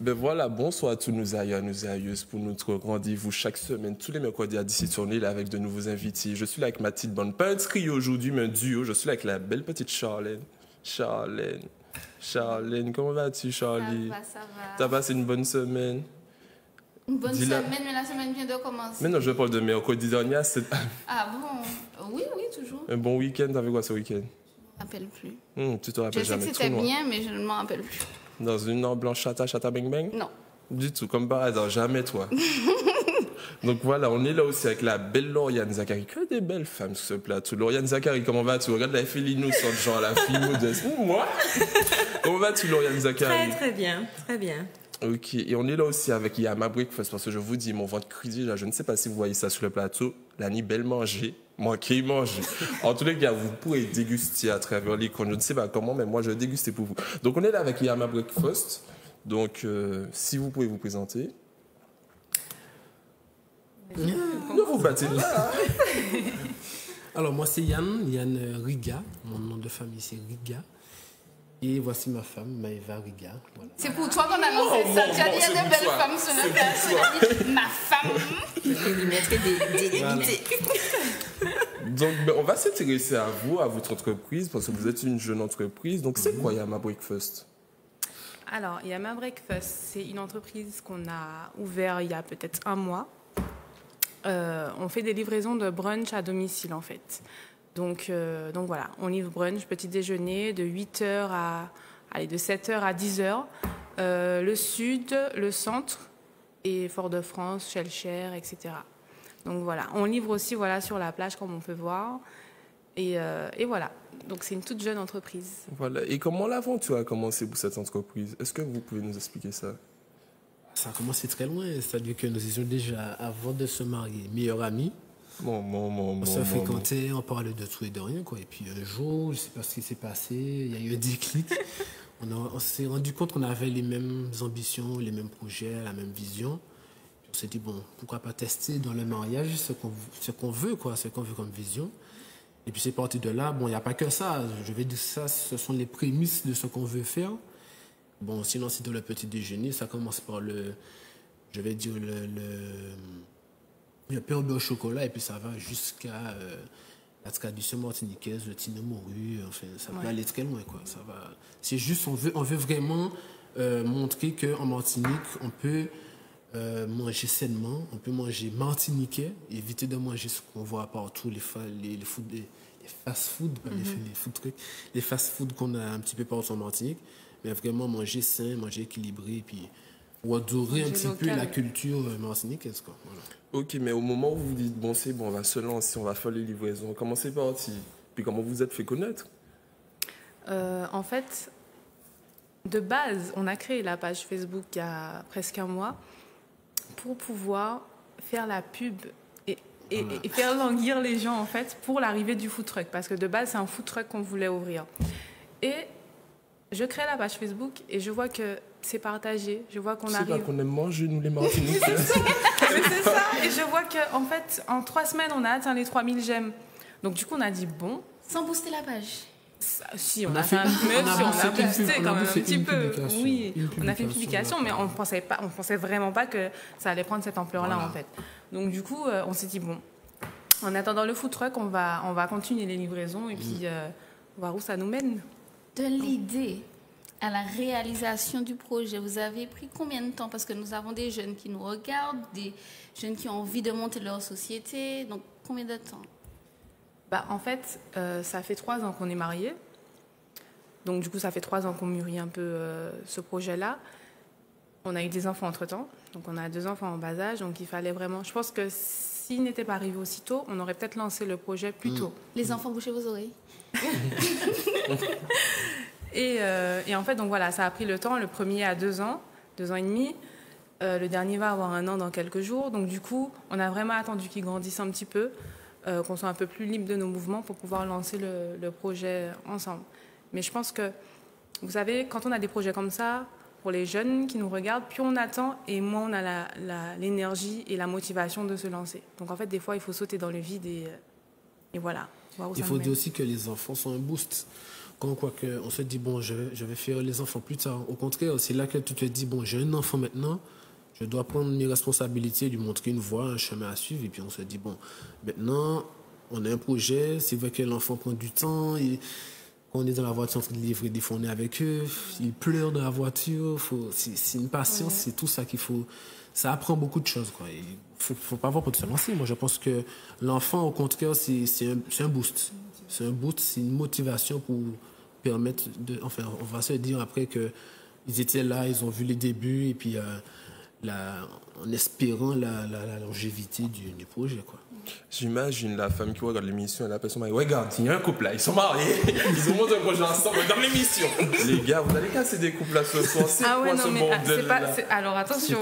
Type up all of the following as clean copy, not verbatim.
Ben voilà, bonsoir à tous nos aïeux, nos aïeuses pour notre rendez-vous chaque semaine, tous les mercredis à 17h, on est là avec de nouveaux invités. Je suis là avec ma petite bande, pas un trio aujourd'hui, mais un duo. Je suis là avec la belle petite Charlène. Charlène, comment vas-tu, Charlie? Ça va. T'as passé une bonne semaine? Une bonne Dis-la. semaine, mais la semaine vient de commencer. Mais non, je parle de mercredi dernier, c'est Ah bon? Oui, toujours. un bon week-end. T'as fait quoi ce week-end? Je ne me rappelle plus. Tu te rappelles Je sais jamais que trop, c'était non? bien, mais je ne m'en rappelle plus. Dans une noire blanche chata bang bang? Non. Du tout, comme par hasard, jamais toi. Donc voilà, on est là aussi avec la belle Lauriane Zachary. Que des belles femmes sur ce plateau. Lauriane Zachary, comment vas-tu? Regarde la fille innocente, genre la fille modeste. Moi? Comment vas-tu, Lauriane Zachary? Très bien, très bien. Ok, et on est là aussi avec Yama Breakfast, parce que je vous dis, mon ventre crisé, là, je ne sais pas si vous voyez ça sur le plateau. La nuit belle manger, moi qui mange. En tous les cas, vous pourrez déguster à travers l'écran. Je ne sais pas comment, mais moi, je vais déguster pour vous. Donc, on est là avec Yama Breakfast. Donc, si vous pouvez vous présenter. Ne vous battez pas. Alors, moi, c'est Yann Riga. Mon nom de famille, c'est Riga. Et voici ma femme, Maëva Riga. Voilà. C'est pour toi qu'on a lancé ça. Tu as dit, il y a de belles femmes sur le plateau. Tu as dit, ma femme. Il mettrait des limités. Donc, ben, on va s'intéresser à vous, à votre entreprise, parce que vous êtes une jeune entreprise. Donc, c'est quoi Yama Breakfast? Alors, Yama Breakfast, c'est une entreprise qu'on a ouverte il y a peut-être un mois. On fait des livraisons de brunch à domicile, en fait. Donc voilà, on livre brunch, petit déjeuner, de 8h de 7h à 10h. Le sud, le centre et Fort-de-France, Shellshare, etc. Donc voilà, on livre aussi sur la plage, comme on peut voir. Et voilà, donc c'est une toute jeune entreprise. Voilà, et comment l'aventure a commencé pour cette entreprise? Est-ce que vous pouvez nous expliquer ça? Ça a commencé très loin, c'est-à-dire que nous étions déjà, avant de se marier, meilleurs amis. On se fréquentait, on parlait de tout et de rien, quoi. Et puis un jour, je ne sais pas ce qui s'est passé, il y a eu un déclic. On s'est rendu compte qu'on avait les mêmes ambitions, les mêmes projets, la même vision. Puis on s'est dit, bon, pourquoi pas tester dans le mariage ce qu'on veut, quoi, ce qu'on veut comme vision. Et puis c'est parti de là. Bon, il n'y a pas que ça. Je vais dire ça, ce sont les prémices de ce qu'on veut faire. Bon, sinon, c'est dans le petit déjeuner. Ça commence par le pain au beurre au chocolat, et puis ça va jusqu'à la tradition martiniquaise, le tino morue. Enfin, ça peut aller très loin, quoi. Ça va. C'est juste, on veut vraiment montrer qu'en Martinique, on peut manger sainement, on peut manger martiniquais, éviter de manger ce qu'on voit partout, les fast-food, les fast-food qu'on a un petit peu partout en Martinique, mais vraiment manger sain, manger équilibré, et puis adorer un petit peu la culture martiniquaise, quoi. Voilà. Ok, mais au moment où vous dites, bon, c'est bon, on va se lancer, on va faire les livraisons, comment c'est parti? Puis comment vous vous êtes fait connaître? En fait, de base, on a créé la page Facebook il y a presque un mois pour pouvoir faire la pub et faire languir les gens, en fait, pour l'arrivée du food truck. Parce que de base, c'est un food truck qu'on voulait ouvrir. Et je crée la page Facebook et je vois que c'est partagé. Je vois qu'on arrive. C'est pas qu'on aime manger, nous les Martiniquais. Mais c'est ça. Et je vois qu'en fait, en 3 semaines, on a atteint les 3000 j'aime. Donc du coup, on a dit bon. Sans booster la page. Si, on a fait un boosté quand même un petit peu. Oui, on a fait une publication, mais on pensait vraiment pas que ça allait prendre cette ampleur-là, en fait. Donc du coup, on s'est dit bon, en attendant le food truck, on va continuer les livraisons et puis voir où ça nous mène. De l'idée à la réalisation du projet, vous avez pris combien de temps? Parce que nous avons des jeunes qui nous regardent, des jeunes qui ont envie de monter leur société. Donc, combien de temps? En fait, ça fait 3 ans qu'on est mariés. Donc, du coup, ça fait 3 ans qu'on mûrit un peu ce projet-là. On a eu des enfants entre-temps. Donc, on a 2 enfants en bas âge. Donc, il fallait vraiment... Je pense que s'il n'était pas arrivé aussitôt, on aurait peut-être lancé le projet plus tôt. Les enfants, bouchez vos oreilles. Et en fait, donc voilà, ça a pris le temps. Le premier a 2 ans, 2 ans et demi. Le dernier va avoir 1 an dans quelques jours. Donc, du coup, on a vraiment attendu qu'il grandisse un petit peu, qu'on soit un peu plus libre de nos mouvements pour pouvoir lancer le projet ensemble. Mais je pense que, vous savez, quand on a des projets comme ça, pour les jeunes qui nous regardent, plus on attend et moins on a l'énergie et la motivation de se lancer. Donc, en fait, des fois, il faut sauter dans le vide et voilà. Il faut dire aussi que les enfants sont un boost. quand on se dit, bon, je vais faire les enfants plus tard. Au contraire, c'est là que tu te dis, bon, j'ai un enfant maintenant, je dois prendre mes responsabilités, lui montrer une voie, un chemin à suivre. Et puis on se dit, bon, maintenant, on a un projet, c'est vrai que l'enfant prend du temps. Quand on est dans la voiture en train de livrer des fois, on est avec eux, ils pleurent dans la voiture. C'est une patience, c'est tout ça qu'il faut. Ça apprend beaucoup de choses, quoi. Il faut pas avoir peur de se lancer. Moi, je pense que l'enfant, au contraire, c'est un boost. C'est un boost, c'est une motivation pour permettre de. Enfin, on va se dire après qu'ils étaient là, ils ont vu les débuts, et puis en espérant la longévité du projet, quoi. J'imagine la femme qui regarde l'émission et la personne m'a dit, regarde, il y a un couple là, ils sont mariés, ils ont monté un projet ensemble dans l'émission. Les gars, vous allez casser des couples là ce soir, c'est quoi ce bordel là? Alors attention,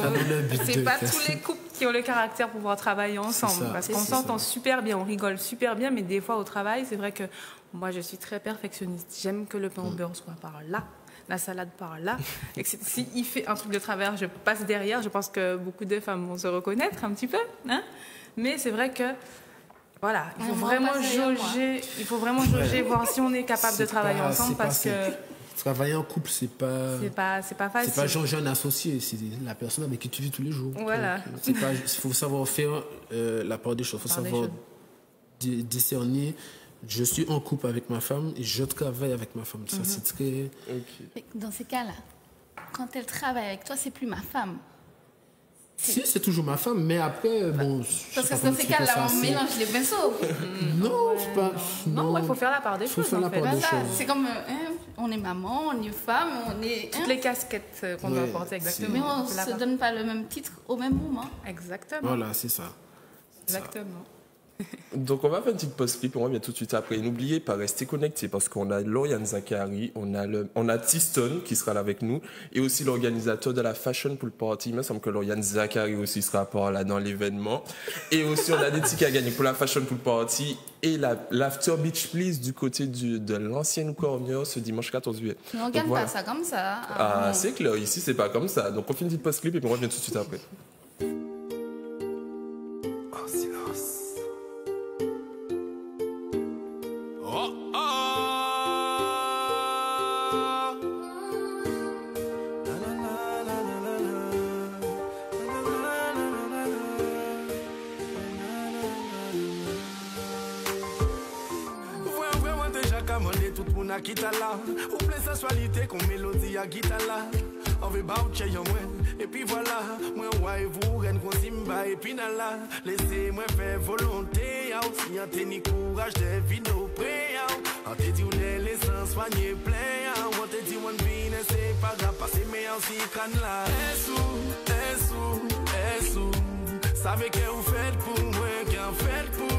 c'est pas tous les couples qui ont le caractère pour pouvoir travailler ensemble, parce qu'on s'entend super bien, on rigole super bien, mais des fois au travail, c'est vrai que moi je suis très perfectionniste, j'aime que le pain au beurre soit par là, la salade par là, et s'il fait un truc de travers, je passe derrière. Je pense que beaucoup de femmes vont se reconnaître un petit peu, hein. Mais c'est vrai que, voilà, il faut vraiment jauger, voir si on est capable de travailler ensemble, parce que travailler en couple, c'est pas facile. C'est pas changer un associé, c'est la personne avec qui tu vis tous les jours. Voilà. Il faut savoir faire la part des choses, il faut savoir discerner. Je suis en couple avec ma femme et je travaille avec ma femme. Ça, c'est très... Okay. Dans ces cas-là, quand elle travaille avec toi, c'est plus ma femme. Si, c'est toujours ma femme, mais après, bon... Parce que dans ces cas-là, on mélange les pinceaux. Non, c'est pas... Non, il faut faire la part des choses, en fait. C'est comme, on est maman, on est femme, on est... Toutes les casquettes qu'on doit porter, exactement. Mais on ne se donne pas le même titre au même moment. Exactement. Voilà, c'est ça. Exactement. Donc on va faire une petite pause clip, on revient tout de suite après. N'oubliez pas, restez connectés parce qu'on a Lauriane Zachary, on a T-Stone qui sera là avec nous et aussi l'organisateur de la Fashion Pool Party. Il me semble que Lauriane Zachary aussi sera là dans l'événement. Et aussi on a des tickets à gagner pour la Fashion Pool Party et l'After Beach Please du côté de l'ancienne Cormier ce dimanche 14 juillet. Mais on ne gagne pas ça comme ça. Ah, c'est clair, ici c'est pas comme ça. Donc on fait une petite pause clip et puis on revient tout de suite après. Ou plein sensualité qu'on mélodie à guitare là. On veut boucher en moi. Et puis voilà, moi ouais vous reine qu'on simba et puis là. Laissez-moi faire volonté. Si on t'a ni courage de vidéo prêt. On te dit les sens soigner plein. On te dit on vient c'est pas grave passer mais aussi crâne là. Sous. Savez que vous faites pour moi, qu'en faites pour.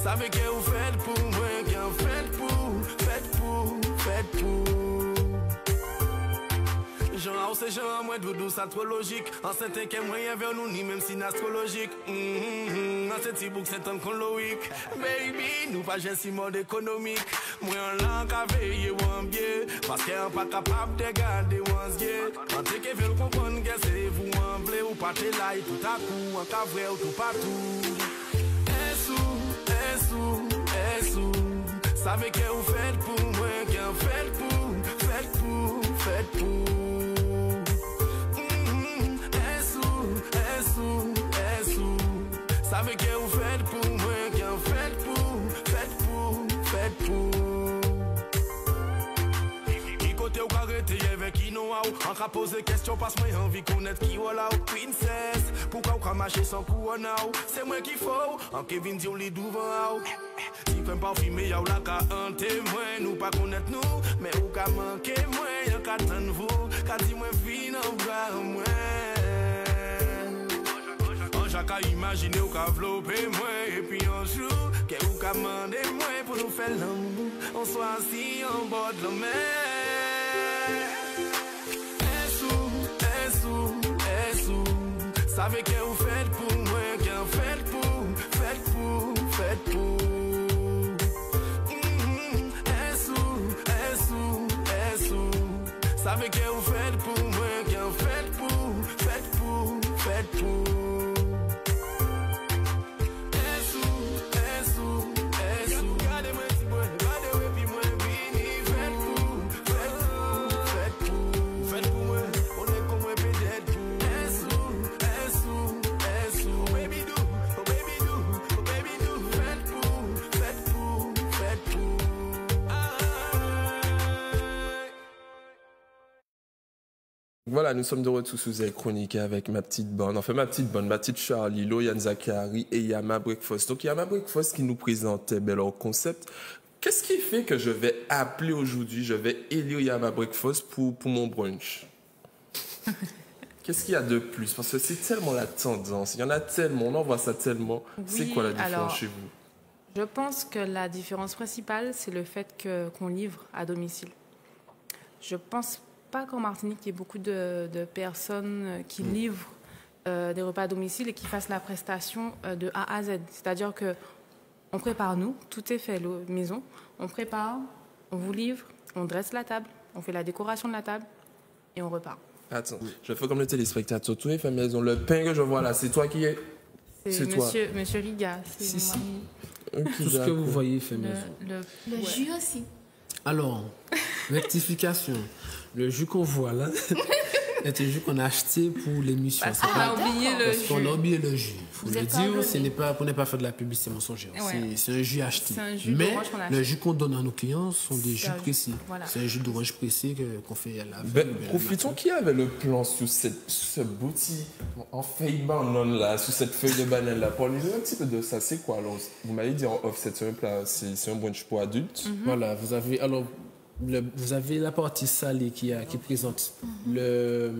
Savez que vous faites pour moi, qu'en faites pour. Genre, c'est genre, moi, doudou, ça trop logique. En certain qu'un moyen vers nous, ni même si astrologique. En cette petit boucle, c'est un chronologique. Baby, nous pas j'ai si mode économique. Moi, on l'a qu'à veiller ou en biais. Parce qu'on pas capable de garder ou en sguet. En tout cas, veulent comprendre que c'est vous en blé ou pas t'es là, tout à coup, en cas vrai ou tout partout. Savez que vous faites pour moi, qu'en faites pour. Savez que vous faites pour moi, qu'en faites pour. Qui côté ou arrêter avec qui nous a ou. En cas poser question, passe moi envie connaître qui ou là ou. Princesse, pourquoi ou marcher sans couronne ou. C'est moi qu'il faut, en Kevin dit ou li devant ou. Si femme pas filmer y'a ou la ka un témoin. Nous pas connaître nous, mais ou ka manquer moi. Y'a ka t'en vous, ka dit moi fin en bras moi. Chacun imagine ou ka vlopper moi. Et puis un jour, que ou ka mande moi. Pour nous faire l'amour, on soit assis en bord de la mer. Savez que vous faites pour moi, qu'en faites pour. Savez que vous faites pour moi, qu'en faites pour. Voilà, nous sommes de retour sous les chroniques avec ma petite bande. Enfin, ma petite Charlie, Loyan Zakari et Yama Breakfast. Donc, Yama Breakfast qui nous présentait leur concept. Qu'est-ce qui fait que je vais appeler aujourd'hui, je vais élire Yama Breakfast pour mon brunch? Qu'est-ce qu'il y a de plus? Parce que c'est tellement la tendance. Il y en a tellement, on en voit ça tellement. Oui, c'est quoi la différence chez vous? Je pense que la différence principale, c'est le fait qu'on livre à domicile. Je pense pas qu'en Martinique, il y ait beaucoup de personnes qui livrent des repas à domicile et qui fassent la prestation de A à Z. C'est-à-dire qu'on prépare, nous, tout est fait maison. On prépare, on vous livre, on dresse la table, on fait la décoration de la table et on repart. Attends, je fais comme le téléspectateur. Tous les femmes maison, le pain que je vois là, c'est toi qui es. C'est monsieur Riga. Si. Okay, tout ce que vous voyez fait maison. Le jus aussi. Alors, rectification. Le jus qu'on voit là est un jus qu'on a acheté pour l'émission. Parce qu'on a oublié le jus. Parce qu'on a oublié le jus. Il faut le dire, ce n'est pas pour ne pas faire de la publicité mensongère. Ouais. C'est un jus acheté. Un jus mais le jus qu'on donne à nos clients sont des jus précis. Voilà. C'est un jus d'orange précis qu'on fait à la veille. Profitons qui avait le plan sous ce boutique en feuille banane là, sous cette feuille de banane là. Parlez-nous un petit peu de ça. C'est quoi alors? Vous m'avez dit en off, c'est un plat, c'est un brunch pour adultes. Voilà, vous avez la partie salée qui présente le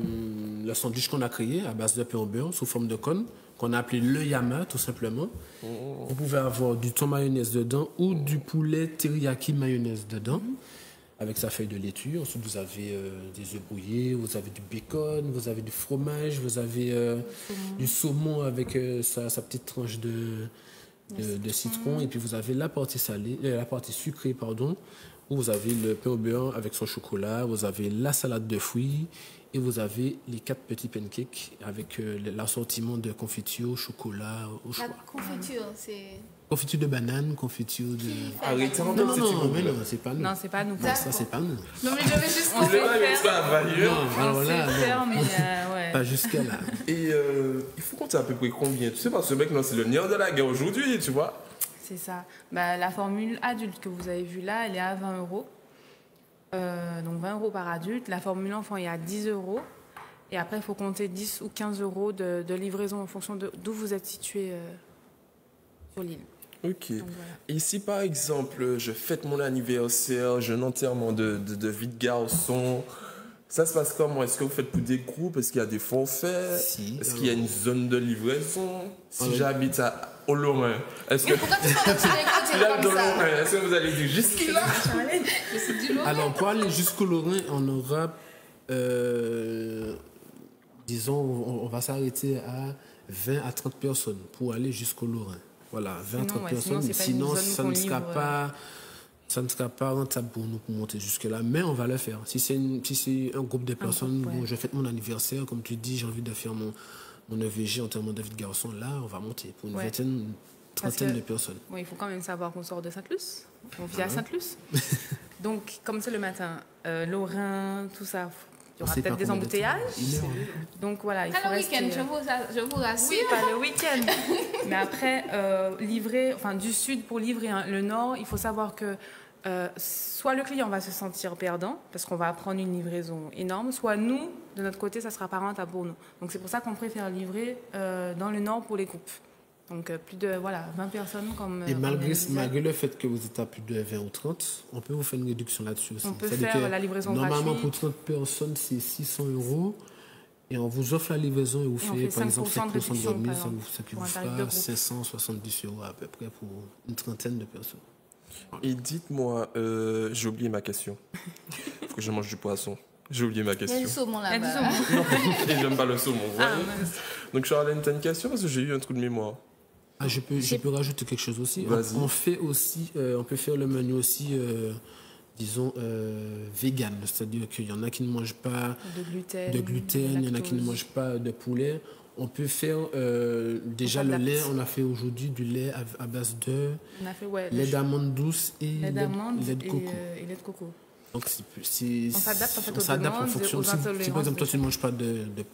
sandwich qu'on a créé à base de pain au beurre sous forme de cône, qu'on a appelé le Yama tout simplement. Vous pouvez avoir du thon mayonnaise dedans ou du poulet teriyaki mayonnaise dedans avec sa feuille de laitue. Ensuite, vous avez des œufs brouillés, vous avez du bacon, vous avez du fromage, vous avez du saumon avec sa petite tranche de citron. Et puis, vous avez la partie salée, la partie sucrée, pardon, où vous avez le pain au beurre avec son chocolat, vous avez la salade de fruits et vous avez les 4 petits pancakes avec l'assortiment de confiture, chocolat au choix. La confiture, c'est... Confiture de banane, confiture de... Arrêtez en non, c'est pas nous. Non, c'est pas nous. Ça, c'est pas nous. Non, mais je vais juste... On sait faire. Non, alors là, mais ouais. Pas jusqu'à là. Et il faut compter à peu près combien? Tu sais pas, ce mec, non, c'est le nerf de la guerre aujourd'hui, tu vois. C'est ça. La formule adulte que vous avez vue là, elle est à 20 €. Donc 20 € par adulte. La formule enfant est à 10 €. Et après, il faut compter 10 ou 15 € de livraison en fonction d'où vous êtes situé sur l'île. Ok. Donc, voilà. Et si par exemple, je fête mon anniversaire, j'ai un enterrement de vie de garçon, ça se passe comment? Est-ce que vous faites pour des groupes? Est-ce qu'il y a des forfaits? Est-ce qu'il y a une zone de livraison? Si j'habite à Olorin, est-ce que... Mais pourquoi tu parles de comme ça? Est-ce que vous allez dire jusqu'à là? Alors, pour aller jusqu'au Lorrain, on aura... disons, on va s'arrêter à 20 à 30 personnes pour aller jusqu'au Lorrain. Voilà, 20 à 30 personnes. Sinon ça ne sera pas rentable pour nous pour monter jusque-là, mais on va le faire. Si c'est un groupe de personnes, bon, je fête mon anniversaire, comme tu dis, j'ai envie de faire mon EVG en termes de vie de garçon, là, on va monter pour une vingtaine, une trentaine de personnes. Bon, il faut quand même savoir qu'on sort de Sainte-Luce. On vit à Sainte-Luce. Donc, comme c'est le matin, Lorrain, tout ça... Il y aura peut-être des embouteillages. Donc voilà, il faut rester... le week-end, je vous rassure. Oui, pas le week-end. Mais après, du sud pour livrer le nord, il faut savoir que soit le client va se sentir perdant, parce qu'on va prendre une livraison énorme, soit nous, de notre côté, ça sera pas rentable pour nous. Donc c'est pour ça qu'on préfère livrer dans le nord pour les groupes. Donc plus de 20 personnes comme... Et malgré le fait que vous êtes à plus de 20 ou 30, on peut vous faire une réduction là-dessus aussi. On peut faire la livraison normalement, gratuite. pour 30 personnes, c'est 600 €. Et on vous offre la livraison et vous fait, par exemple, 5% de remise. Ça vous fera 570 € à peu près pour une trentaine de personnes. Et dites-moi, j'ai oublié ma question. Il faut que je mange du poisson. J'ai oublié ma question. Il y a du saumon là-bas. Non, et j'aime pas le saumon. Donc Charlène, tu as une question parce que j'ai eu un trou de mémoire. Ah, je peux rajouter quelque chose aussi. On peut faire le menu aussi, disons, vegan. C'est-à-dire qu'il y en a qui ne mangent pas de gluten, il y en a qui ne mangent pas de poulet. On peut faire déjà le lait. On a fait aujourd'hui du lait à base de lait d'amande douce et lait de coco. Et lait de coco. Donc on s'adapte en fonction. Si par exemple toi tu ne manges pas de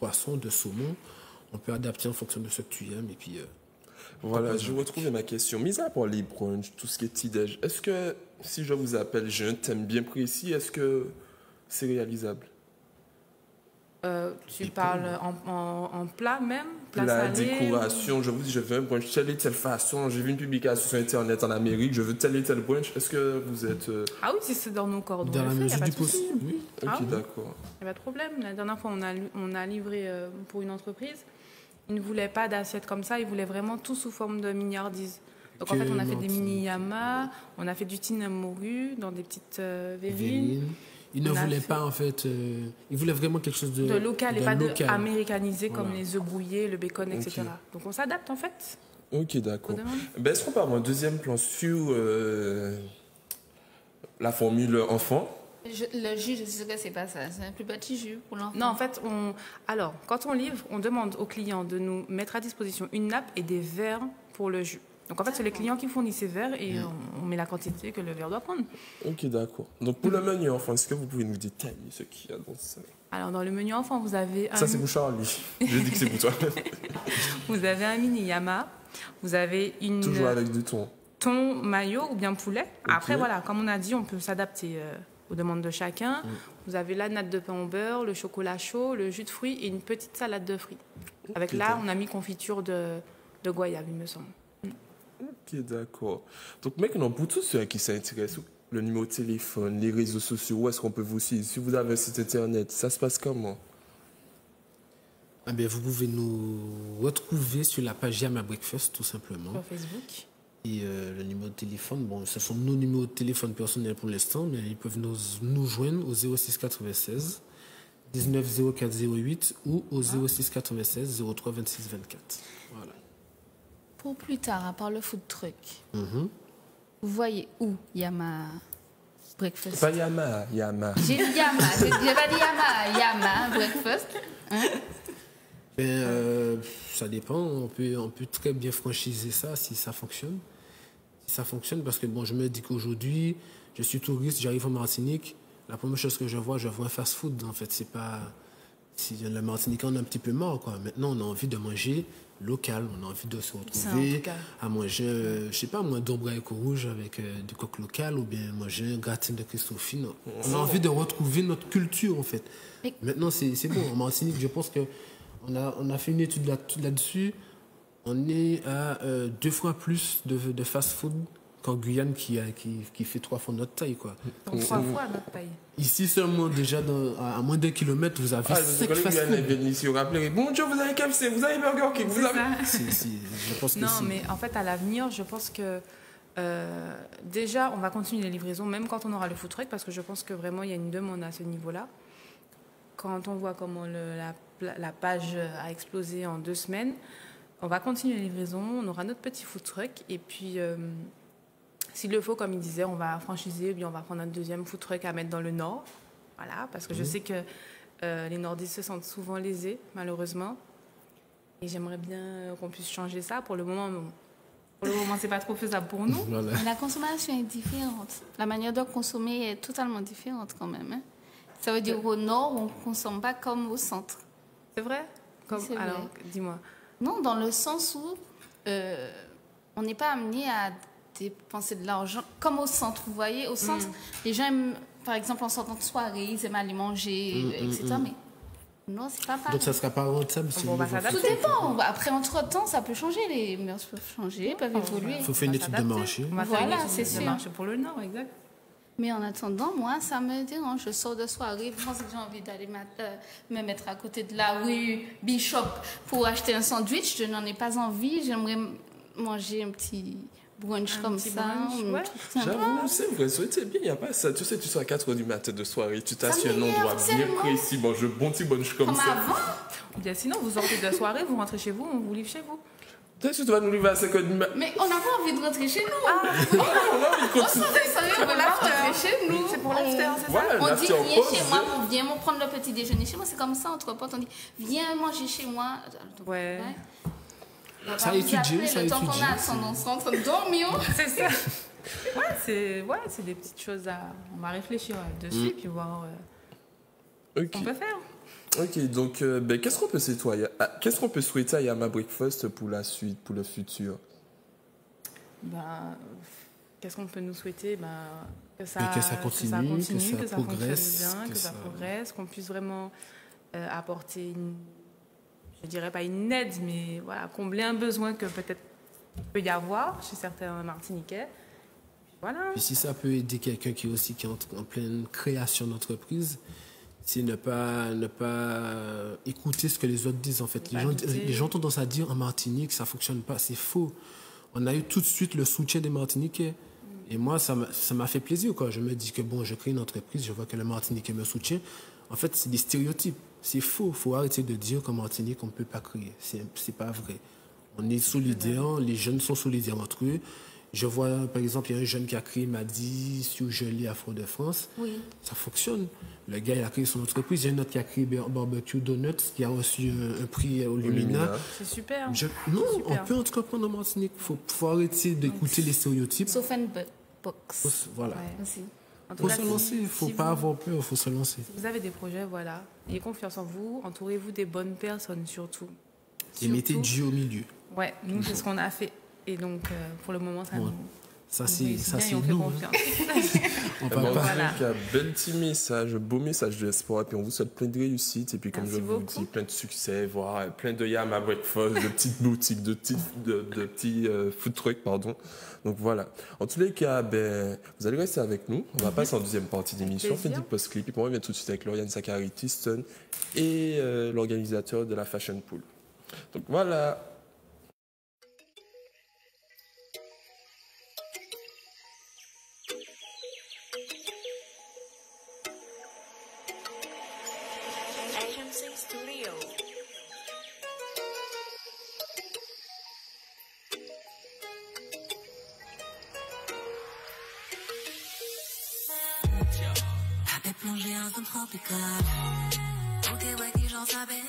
poisson, de saumon, on peut adapter en fonction de ce que tu aimes et puis. Voilà, je retrouvais ma question. Mis à part les brunchs, tout ce qui est petit-déj, est-ce que si je vous appelle, j'ai un thème bien précis, est-ce que c'est réalisable? Tu parles en plat même, plat La salé, décoration, je vous dis, je veux un brunch telle et telle façon. J'ai vu une publication sur Internet en Amérique, je veux tel et tel brunch. Est-ce que vous êtes... Ah oui, si c'est dans nos cordons. Dans la mesure du possible, oui. Ok, Ah oui. d'accord. Il n'y a pas de problème. La dernière fois, on a livré pour une entreprise. Ils ne voulaient pas d'assiette comme ça, ils voulaient vraiment tout sous forme de mignardise. Donc en fait, on a fait des mini yamas, on a fait du thym morue dans des petites verrines. Ils ne voulaient pas, en fait, ils voulaient vraiment quelque chose de local et pas local. américanisé comme les œufs brouillés, le bacon, etc. Donc on s'adapte en fait. Ok, d'accord. Est-ce qu'on peut avoir un deuxième plan sur la formule enfant? Le jus, je sais que c'est pas ça. C'est un plus petit jus pour l'enfant. Non, en fait, alors, quand on livre, on demande aux clients de nous mettre à disposition une nappe et des verres pour le jus. Donc, en fait, c'est les clients qui fournissent ces verres et on met la quantité que le verre doit prendre. Ok, d'accord. Donc, pour le menu enfant, est-ce que vous pouvez nous détailler ce qu'il y a dans ça? Alors, dans le menu enfant, vous avez Ça, c'est pour Charlie. Je dis que c'est pour toi. Vous avez un mini yama. Vous avez une... Toujours avec du thon. Thon, mayo ou bien poulet. Après, voilà, comme on a dit, on peut s'adapter aux demandes de chacun. Vous avez la natte de pain au beurre, le chocolat chaud, le jus de fruits et une petite salade de fruits. Avec là, on a mis confiture de goyave, il me semble. Ok, d'accord. Donc maintenant, pour tous ceux qui s'intéressent, le numéro de téléphone, les réseaux sociaux, où est-ce qu'on peut vous suivre? Si vous avez un site internet, ça se passe comment? Ah ben, vous pouvez nous retrouver sur la page Yama Breakfast, tout simplement. Sur Facebook. Et le numéro de téléphone, bon, ce sont nos numéros de téléphone personnels pour l'instant, mais ils peuvent nous joindre au 06 96 19 04 08 ou au 06 96 03 26 24. Voilà. Pour plus tard, à part le food truck, vous voyez où Yama Breakfast? Pas Yama. J'ai dit Yama, j'ai pas dit Yama Breakfast. Hein? Ça dépend, on peut très bien franchiser ça si ça fonctionne. Si ça fonctionne, parce que bon, je me dis qu'aujourd'hui, je suis touriste, j'arrive en Martinique, la première chose que je vois un fast-food. En fait, c'est pas... Si la Martinique, on a un petit peu marre, quoi. Maintenant, on a envie de manger local, on a envie de se retrouver à manger, je sais pas, moi, d'ombraille rouge avec du coq local, ou bien manger un gratin de Christophine. On a envie de retrouver notre culture, en fait. Maintenant, c'est bon. En Martinique, je pense que on a fait une étude là-dessus. On est à 2 fois plus de fast-food qu'en Guyane qui fait 3 fois notre taille, quoi. 3 fois notre taille. Ici seulement, déjà, à moins d'1 kilomètre, vous avez 5 fast-food. Ici, vous rappelez, bonjour, vous avez KFC, vous avez Burger King, vous avez... Je pense que non, mais en fait, à l'avenir, je pense que déjà, on va continuer les livraisons, même quand on aura le food truck, parce que je pense que vraiment, il y a une demande à ce niveau-là. Quand on voit comment la page a explosé en 2 semaines, on va continuer les livraisons, on aura notre petit food truck, et puis... s'il le faut, comme il disait, on va franchiser, bien on va prendre un deuxième food truck à mettre dans le nord. Voilà, parce que je sais que les nordistes se sentent souvent lésés, malheureusement. Et j'aimerais bien qu'on puisse changer ça. Pour le moment, c'est pas trop faisable pour nous. Voilà. La consommation est différente. La manière de consommer est totalement différente quand même. Hein. Ça veut dire qu'au nord, on ne consomme pas comme au centre. C'est vrai? Alors, dis-moi. Non, dans le sens où on n'est pas amené à dépenser de l'argent comme au centre. Vous voyez, au centre, les gens aiment, par exemple, en sortant de soirée, ils aiment aller manger, etc. Mais non, c'est pas pareil. Donc ça ne sera pas rentable. Tout dépend. Après, entre-temps, ça peut changer. Les mœurs peuvent changer, peuvent évoluer. Il faut faire une étude de marché. Voilà, c'est sûr. Marché pour le Nord, exact. Mais en attendant, moi, ça me dérange. Je sors de soirée, je pense que j'ai envie d'aller me mettre à côté de la rue Bishop pour acheter un sandwich. Je n'en ai pas envie. J'aimerais manger un petit brunch comme ça. J'avoue, c'est vrai, c'est bien, il n'y a pas ça. Tu sais, tu sors à 4h du matin de soirée, tu t'assieds un endroit bien précis, mange un bon petit brunch comme ça. Avant. Bien, sinon, vous sortez de soirée, vous rentrez chez vous, on vous livre chez vous. Peut-être que tu vas nous livrer à 5h du matin. Mais on n'a pas envie de rentrer chez nous. On a envie de continuer. On veut pas rentrer chez nous. C'est pour l'after, c'est ça? On dit, viens chez moi, viens prendre le petit déjeuner chez moi. C'est comme ça, entre potes, on dit, viens manger chez moi. Ouais. Ça a étudié, le temps qu'on a son centre, dormir. C'est ça. C'est des petites choses on va réfléchir dessus puis voir ce qu'on peut faire. Ok, donc qu'est-ce qu'on peut souhaiter à Yama Breakfast pour la suite, pour le futur? Qu'est-ce qu'on peut nous souhaiter? Que ça continue, que ça progresse, bien, que ça progresse, qu'on puisse vraiment apporter je dirais pas une aide, mais voilà, combler un besoin que peut-être peut y avoir chez certains Martiniquais. Voilà. Et si ça peut aider quelqu'un qui est en pleine création d'entreprise, c'est ne pas écouter ce que les autres disent en fait. Les gens ont tendance à dire en Martinique ça fonctionne pas, c'est faux. On a eu tout de suite le soutien des Martiniquais. Et moi, ça m'a fait plaisir, quoi. Je me dis que bon, je crée une entreprise, je vois que le Martiniquais me soutient. En fait, c'est des stéréotypes. C'est faux. Il faut arrêter de dire qu'en Martinique, on ne peut pas créer. C'est pas vrai. On est solidaires, les jeunes sont solidaires entre eux. Je vois, par exemple, il y a un jeune qui a créé Madi sur Gelée à Fort-de-France. Oui. Ça fonctionne. Le gars, il a créé son entreprise. Il y a un autre qui a créé Barbecue Donuts, qui a reçu un prix au Lumina. C'est super. On peut entreprendre en Martinique. Il faut arrêter d'écouter les stéréotypes. Sauf une box. Voilà. Ouais. Il faut se lancer. Il ne faut pas avoir peur. Il faut se lancer. Si vous avez des projets, voilà. Ayez confiance en vous. Entourez-vous des bonnes personnes, surtout. Et mettez Dieu au milieu. Ouais, nous, c'est ce qu'on a fait. Et donc, pour le moment, ça nous... Ça, c'est nous. On va voilà. Un bel petit message, beau message d'espoir. Et puis on vous souhaite plein de réussite. Et puis, comme je vous dis, plein de succès, voire plein de yam à breakfast, de petites boutiques, de petits food trucks, pardon. Donc voilà. En tous les cas, vous allez rester avec nous. On va passer en deuxième partie d'émission. On fait du post-clip. Et puis on revient tout de suite avec Lauriane Sakari Tiston et l'organisateur de la Fashion Pool. Donc voilà. Plongé en zone tropicale. Ok, ouais, qui j'en savais.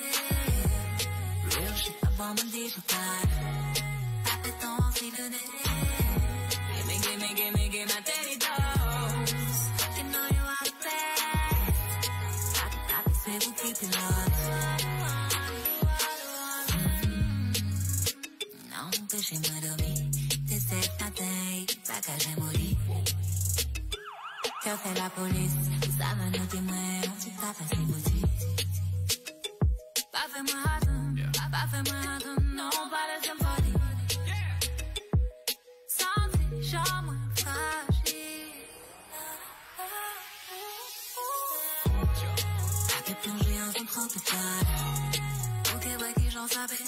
Real shit, avant mon digital. Tapé ton fil de nez. Gimme my daily dose. You know you are the best. I say we'll keep it lost. Non, empêchez-moi dormir. T'es cette matin, saccage et moli. Que fait la police? Ça va nous témoigner, tu t'as pas si beau. Pas fais-moi attendre, non, pas la symphonie. Senti, chambre fragile. T'es plongé en zone tropicale. Ok, ouais, qui j'en savais.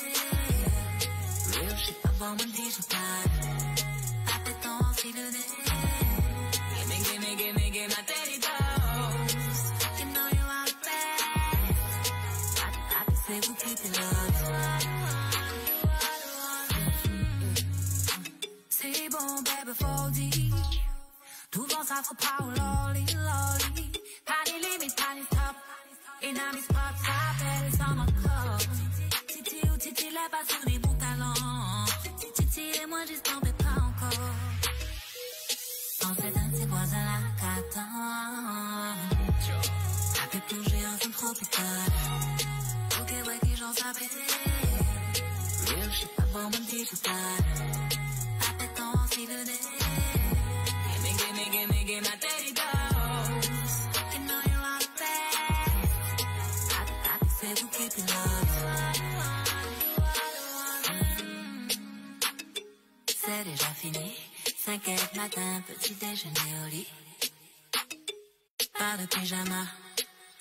Real shit, avant mon digital. Tapé ton fil de nez. Gimme my daily dose. You know you are the best. I say we'll keep it love. C'est bon, baby, faut dire. Tout vent, ça faut pas ou lolly. Pas les limites, pas les stops. Et dans mes spots, ça appelle sans mon corps. Titi ou Titi, les pas sur des bons talents. Titi et moi, j'y tombais pas encore. On s'est dansé voisin là, qu'attends. T'as plongé en zone tropicale. Ok, ouais, qui j'en savais. Real shit, pas bon, mon digital. T'as ton fil de nez. Gimme my daily dose. You know you are the best. I say we'll keep it love. C'est déjà fini. 5h matin, petit déjeuner au lit. Pas de pyjama,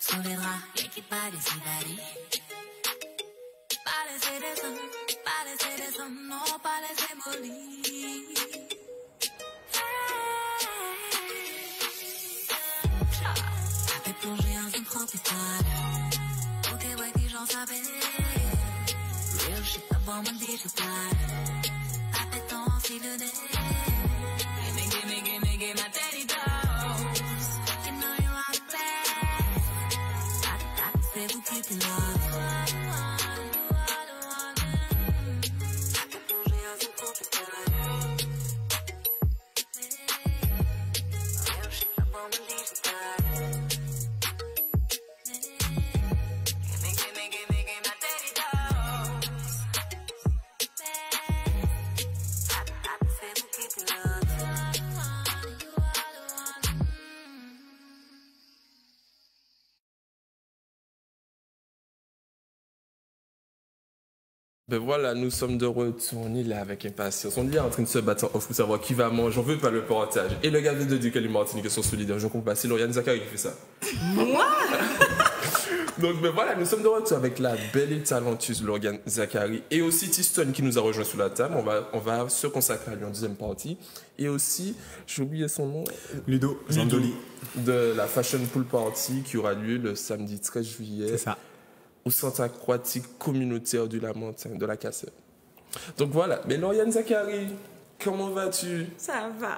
sous les draps, y'a qui pas des cibali. Pas laisser des hommes, non, pas laisser mollir. T'as plongé en zone tropicale. Ok, ouais, qui j'en savais. Real shit, avant mon digital. Tapé ton fil de nez. Gimme my daily dose. You know you are the best. I say we'll keep it love. Keep it Ben voilà, nous sommes de retour, on est là avec impatience. On est en train de se battre pour savoir qui va manger, on veut pas le partage. Et le gars de Duc et les Martinique sont solidaires, je comprends pas, c'est Lauriane Zachary qui fait ça. Moi? Donc ben voilà, nous sommes de retour avec la belle et talentueuse Lauriane Zachary et aussi Tiston qui nous a rejoint sur la table. On va se consacrer à lui en deuxième partie. Et aussi, j'ai oublié son nom. Ludo Zandoli. De la Fashion Pool Party qui aura lieu le samedi 13 juillet. C'est ça. Au centre aquatique communautaire du Lamentin, de la Cassette. Donc voilà, mais Lauriane Zachary, comment vas-tu? Ça va.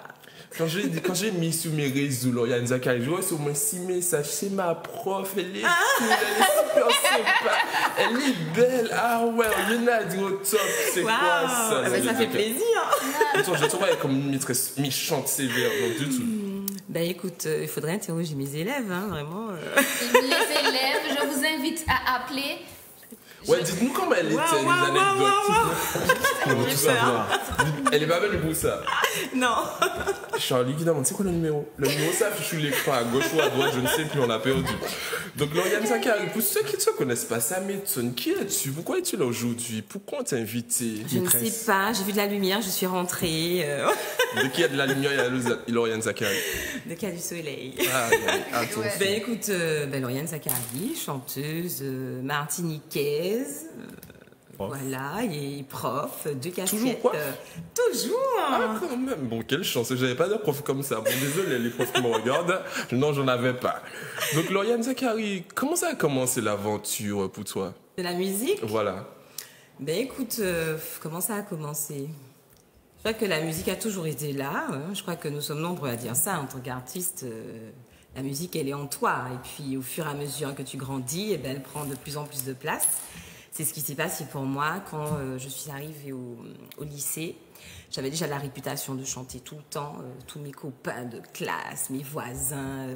Quand j'ai mis sur mes réseaux Lauriane Zachary, je vois sur moins 6 messages, c'est ma prof, elle est cool, elle est super sympa, elle est belle, ah ouais, on a dit au top, c'est quoi ça? Ah ben, ça fait plaisir. Attends, je te trouve comme une maîtresse méchante sévère, donc du tout. Ben écoute, il faudrait interroger mes élèves, hein, vraiment. Les élèves, je vous invite à appeler. Ouais, dites-nous comment elle était, les anecdotes. Elle est pas belle pour ça. Non. Charlie qui demande, c'est quoi le numéro? Le numéro s'affiche sur l'écran à gauche ou à droite, je ne sais plus, on l'a perdu. Donc Lauriane Zachary, pour ceux qui ne te connaissent pas, ça m'étonne. Qui es-tu? Pourquoi es-tu là aujourd'hui? Pourquoi on t'a invité? Je ne sais pas, j'ai vu de la lumière, je suis rentrée. Dès qu'il y a de la lumière, il y a Lauriane Zachary. Dès qu'il y a du soleil. Attends. Ben écoute, Lauriane Zachary, chanteuse martiniquaise. Voilà, et prof, 2 casquettes. Toujours quoi? Toujours. Ah, quand même. Bon, quelle chance. J'avais pas de prof comme ça. Bon, désolé, les profs qui me regardent. Non, j'en avais pas. Donc, Lauriane Zachary, comment ça a commencé l'aventure pour toi? De la musique? Voilà. Ben écoute, comment ça a commencé? Je crois que la musique a toujours été là. Je crois que nous sommes nombreux à dire ça. En tant qu'artiste, la musique, elle est en toi. Et puis, au fur et à mesure que tu grandis, eh ben, elle prend de plus en plus de place. C'est ce qui s'est passé pour moi quand je suis arrivée au lycée. J'avais déjà la réputation de chanter tout le temps. Tous mes copains de classe, mes voisins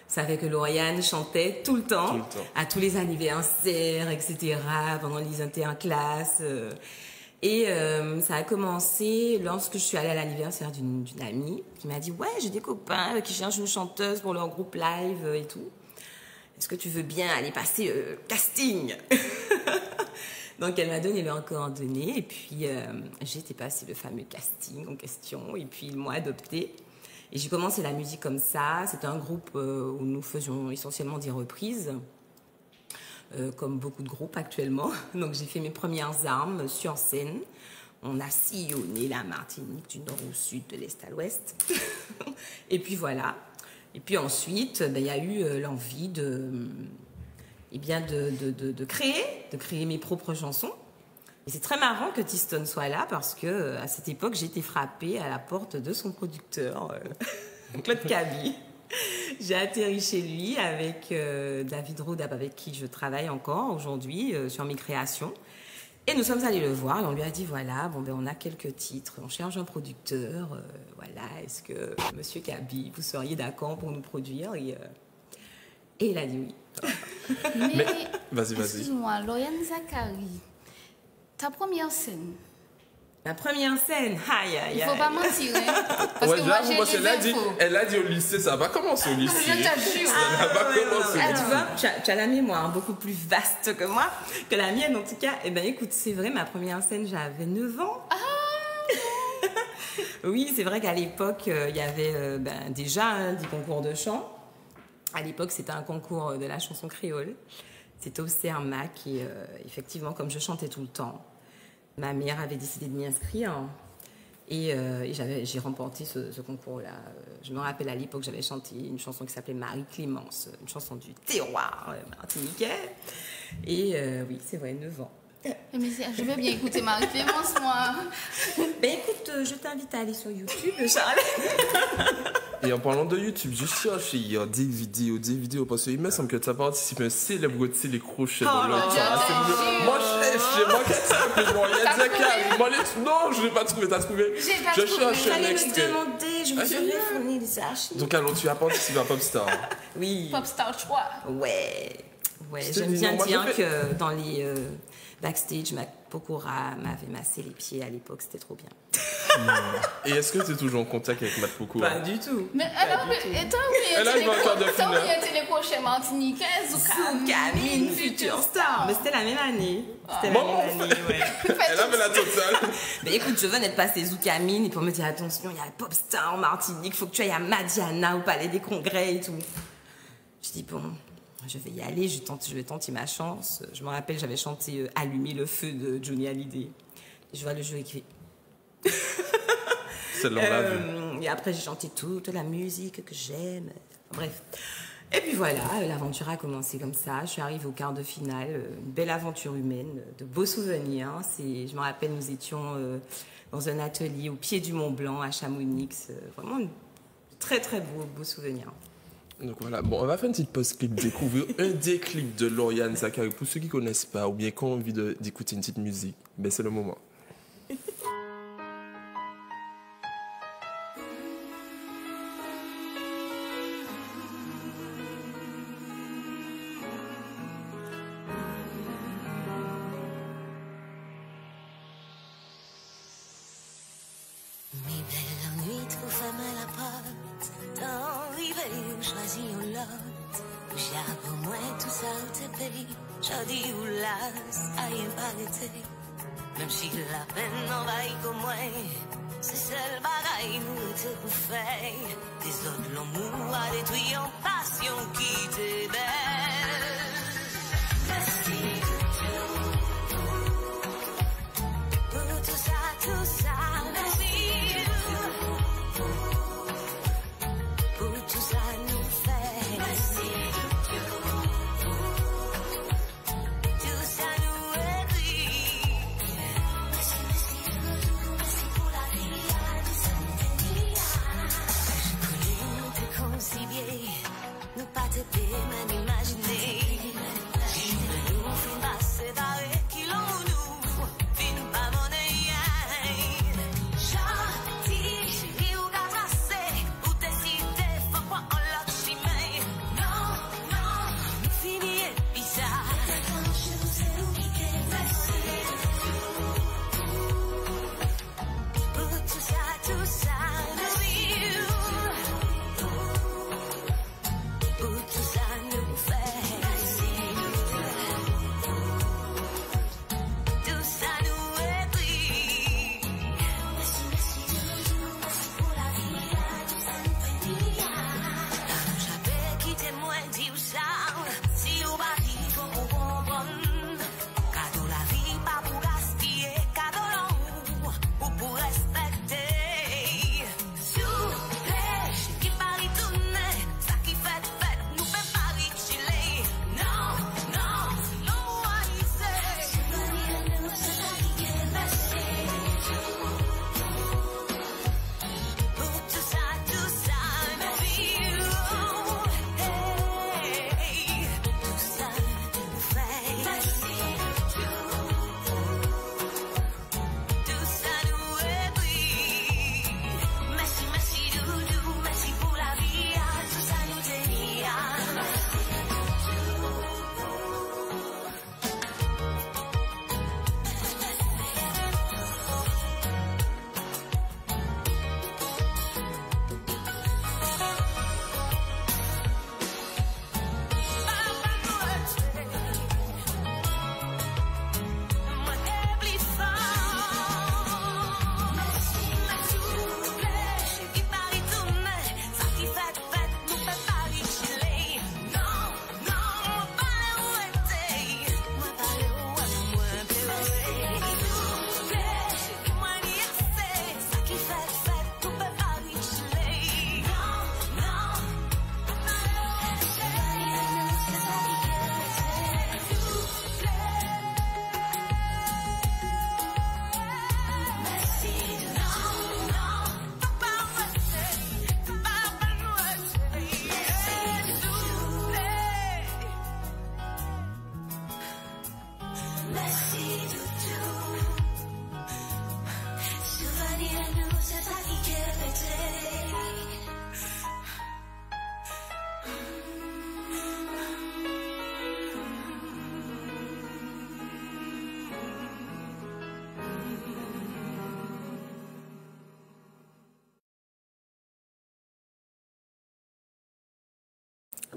savaient que Lauriane chantait tout le temps. À tous les anniversaires, etc., pendant les interclasses. Et ça a commencé lorsque je suis allée à l'anniversaire d'une amie qui m'a dit « Ouais, j'ai des copains qui cherchent une chanteuse pour leur groupe live et tout. Est-ce que tu veux bien aller passer casting ?» Donc, elle m'a donné leurs coordonnées et puis j'ai été passer le fameux casting en question et puis ils m'ont adoptée. Et j'ai commencé la musique comme ça. C'était un groupe où nous faisions essentiellement des reprises, comme beaucoup de groupes actuellement. Donc, j'ai fait mes premières armes sur scène. On a sillonné la Martinique du nord au sud, de l'est à l'ouest. Et puis voilà. Et puis ensuite, il y a eu l'envie de créer mes propres chansons. Et c'est très marrant que Tiston soit là parce que à cette époque, j'ai été frappée à la porte de son producteur, Claude Cabi. J'ai atterri chez lui avec David Rodap, avec qui je travaille encore aujourd'hui sur mes créations. Et nous sommes allés le voir et on lui a dit voilà, on a quelques titres, on cherche un producteur. Voilà, est-ce que Monsieur Cabi, vous seriez d'accord pour nous produire? Et il a dit oui. Mais vas-y. Excuse-moi, Lauriane Zachary, ta première scène. Ma première scène, aïe. Il faut pas mentir, hein. Parce Ouais, que moi, j'ai elle les a dit, infos. elle a dit au lycée, ça va commencer au lycée. Je t'assure. Ça va pas commencer. Tu vois, tu as la mémoire beaucoup plus vaste que moi, que la mienne en tout cas. Eh bien écoute, c'est vrai, ma première scène, j'avais 9 ans. Oui, c'est vrai qu'à l'époque, il y avait déjà des concours de chant. À l'époque, c'était un concours de la chanson créole. C'était au CERMAC et effectivement, comme je chantais tout le temps, ma mère avait décidé de m'y inscrire et j'ai remporté ce concours-là. Je me rappelle à l'époque, j'avais chanté une chanson qui s'appelait Marie-Clémence, une chanson du terroir martiniquais. Et oui, c'est vrai, 9 ans. Mais je veux bien écouter Marie-Clémence, moi. Ben écoute, je t'invite à aller sur YouTube, Charles. Et en parlant de YouTube, je cherche hier des vidéos, parce qu'il me semble que tu as participé à un célèbre les crochets dans le temps. Moi, qui s'appelle Lauriane Zachary. Non, je ne l'ai pas trouvé, t'as trouvé? Je cherche un extrait. Je me suis fourni des archives. Donc alors, tu as participé à Popstar? Oui. Popstar 3. Ouais, j'aime bien dire que dans les backstage, Pokora m'avait massé les pieds à l'époque, c'était trop bien. Et est-ce que tu es toujours en contact avec Matt Poko? Pas du tout. Mais alors, Elle a joué encore de film. T'as les prochains Martiniquais, Zoukamine, Future Star. Mais c'était la même année. C'était la même année, ouais. Elle avait la totale. Mais écoute, je venais de passer Zoukamine et pour me dire attention, il y a Popstar en Martinique, faut que tu ailles à Madiana au Palais des Congrès et tout. Je dis bon, je vais y aller, je vais tenter ma chance. Je me rappelle, j'avais chanté Allumer le feu de Johnny Hallyday. Et je vois le jeu écrit. Et après, j'ai chanté toute la musique que j'aime. Bref. Et puis voilà, l'aventure a commencé comme ça. Je suis arrivée au quart de finale. Une belle aventure humaine, de beaux souvenirs. Je me rappelle, nous étions dans un atelier au pied du Mont Blanc, à Chamonix. Vraiment un très, très beau souvenir. Donc voilà, bon, on va faire une petite pause clip, découvrir un des clips de Lauriane Zacharie. Pour ceux qui ne connaissent pas ou bien qui ont envie d'écouter une petite musique, ben c'est le moment. Même si la peine envahit comme moi, c'est seul bagaille nous te pour faire. Des autres l'amour a détruit en passion qui t'est belle. Merci pour tout ça, merci pour tout ça nous fait. Merci. Nous pas te payer, mais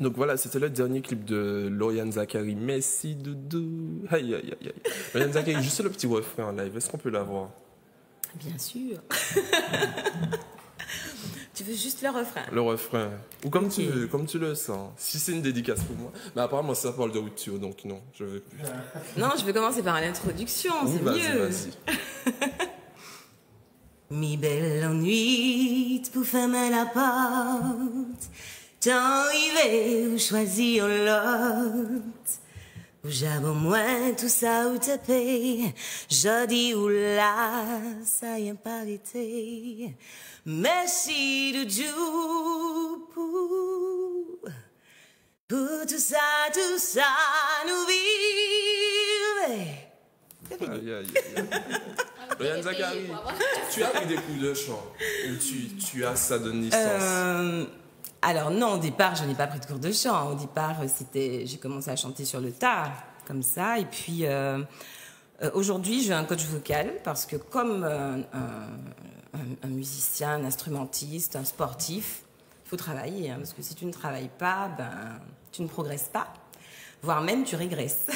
Donc voilà, c'était le dernier clip de Lauriane Zacharie. Merci Doudou. Aïe, aïe, aïe. Lauriane Zacharie, juste le petit refrain en live. Est-ce qu'on peut l'avoir? Bien sûr. Tu veux juste le refrain? Le refrain. Ou comme tu veux, comme tu le sens. Si c'est une dédicace pour moi. Mais apparemment, ça parle de rupture, donc non, je veux plus. Non, je vais commencer par l'introduction, c'est mieux. Vas-y. Mi belle nuit pour fermer la porte. T'arriver ou choisir l'autre. Ou j'avais moins tout ça ou te paye. Jeudi ou là, ça y est pas été. Merci de Dieu pour tout ça, nous vivons. Aïe, aïe, aïe. Lauriane Zacharie, tu as pris des cours de chant ou tu as ça de naissance? Alors non, au départ, je n'ai pas pris de cours de chant. Au départ, j'ai commencé à chanter sur le tard, comme ça. Et puis, aujourd'hui, j'ai un coach vocal parce que comme un musicien, un instrumentiste, un sportif, il faut travailler. Parce que si tu ne travailles pas, tu ne progresses pas, voire même tu régresses.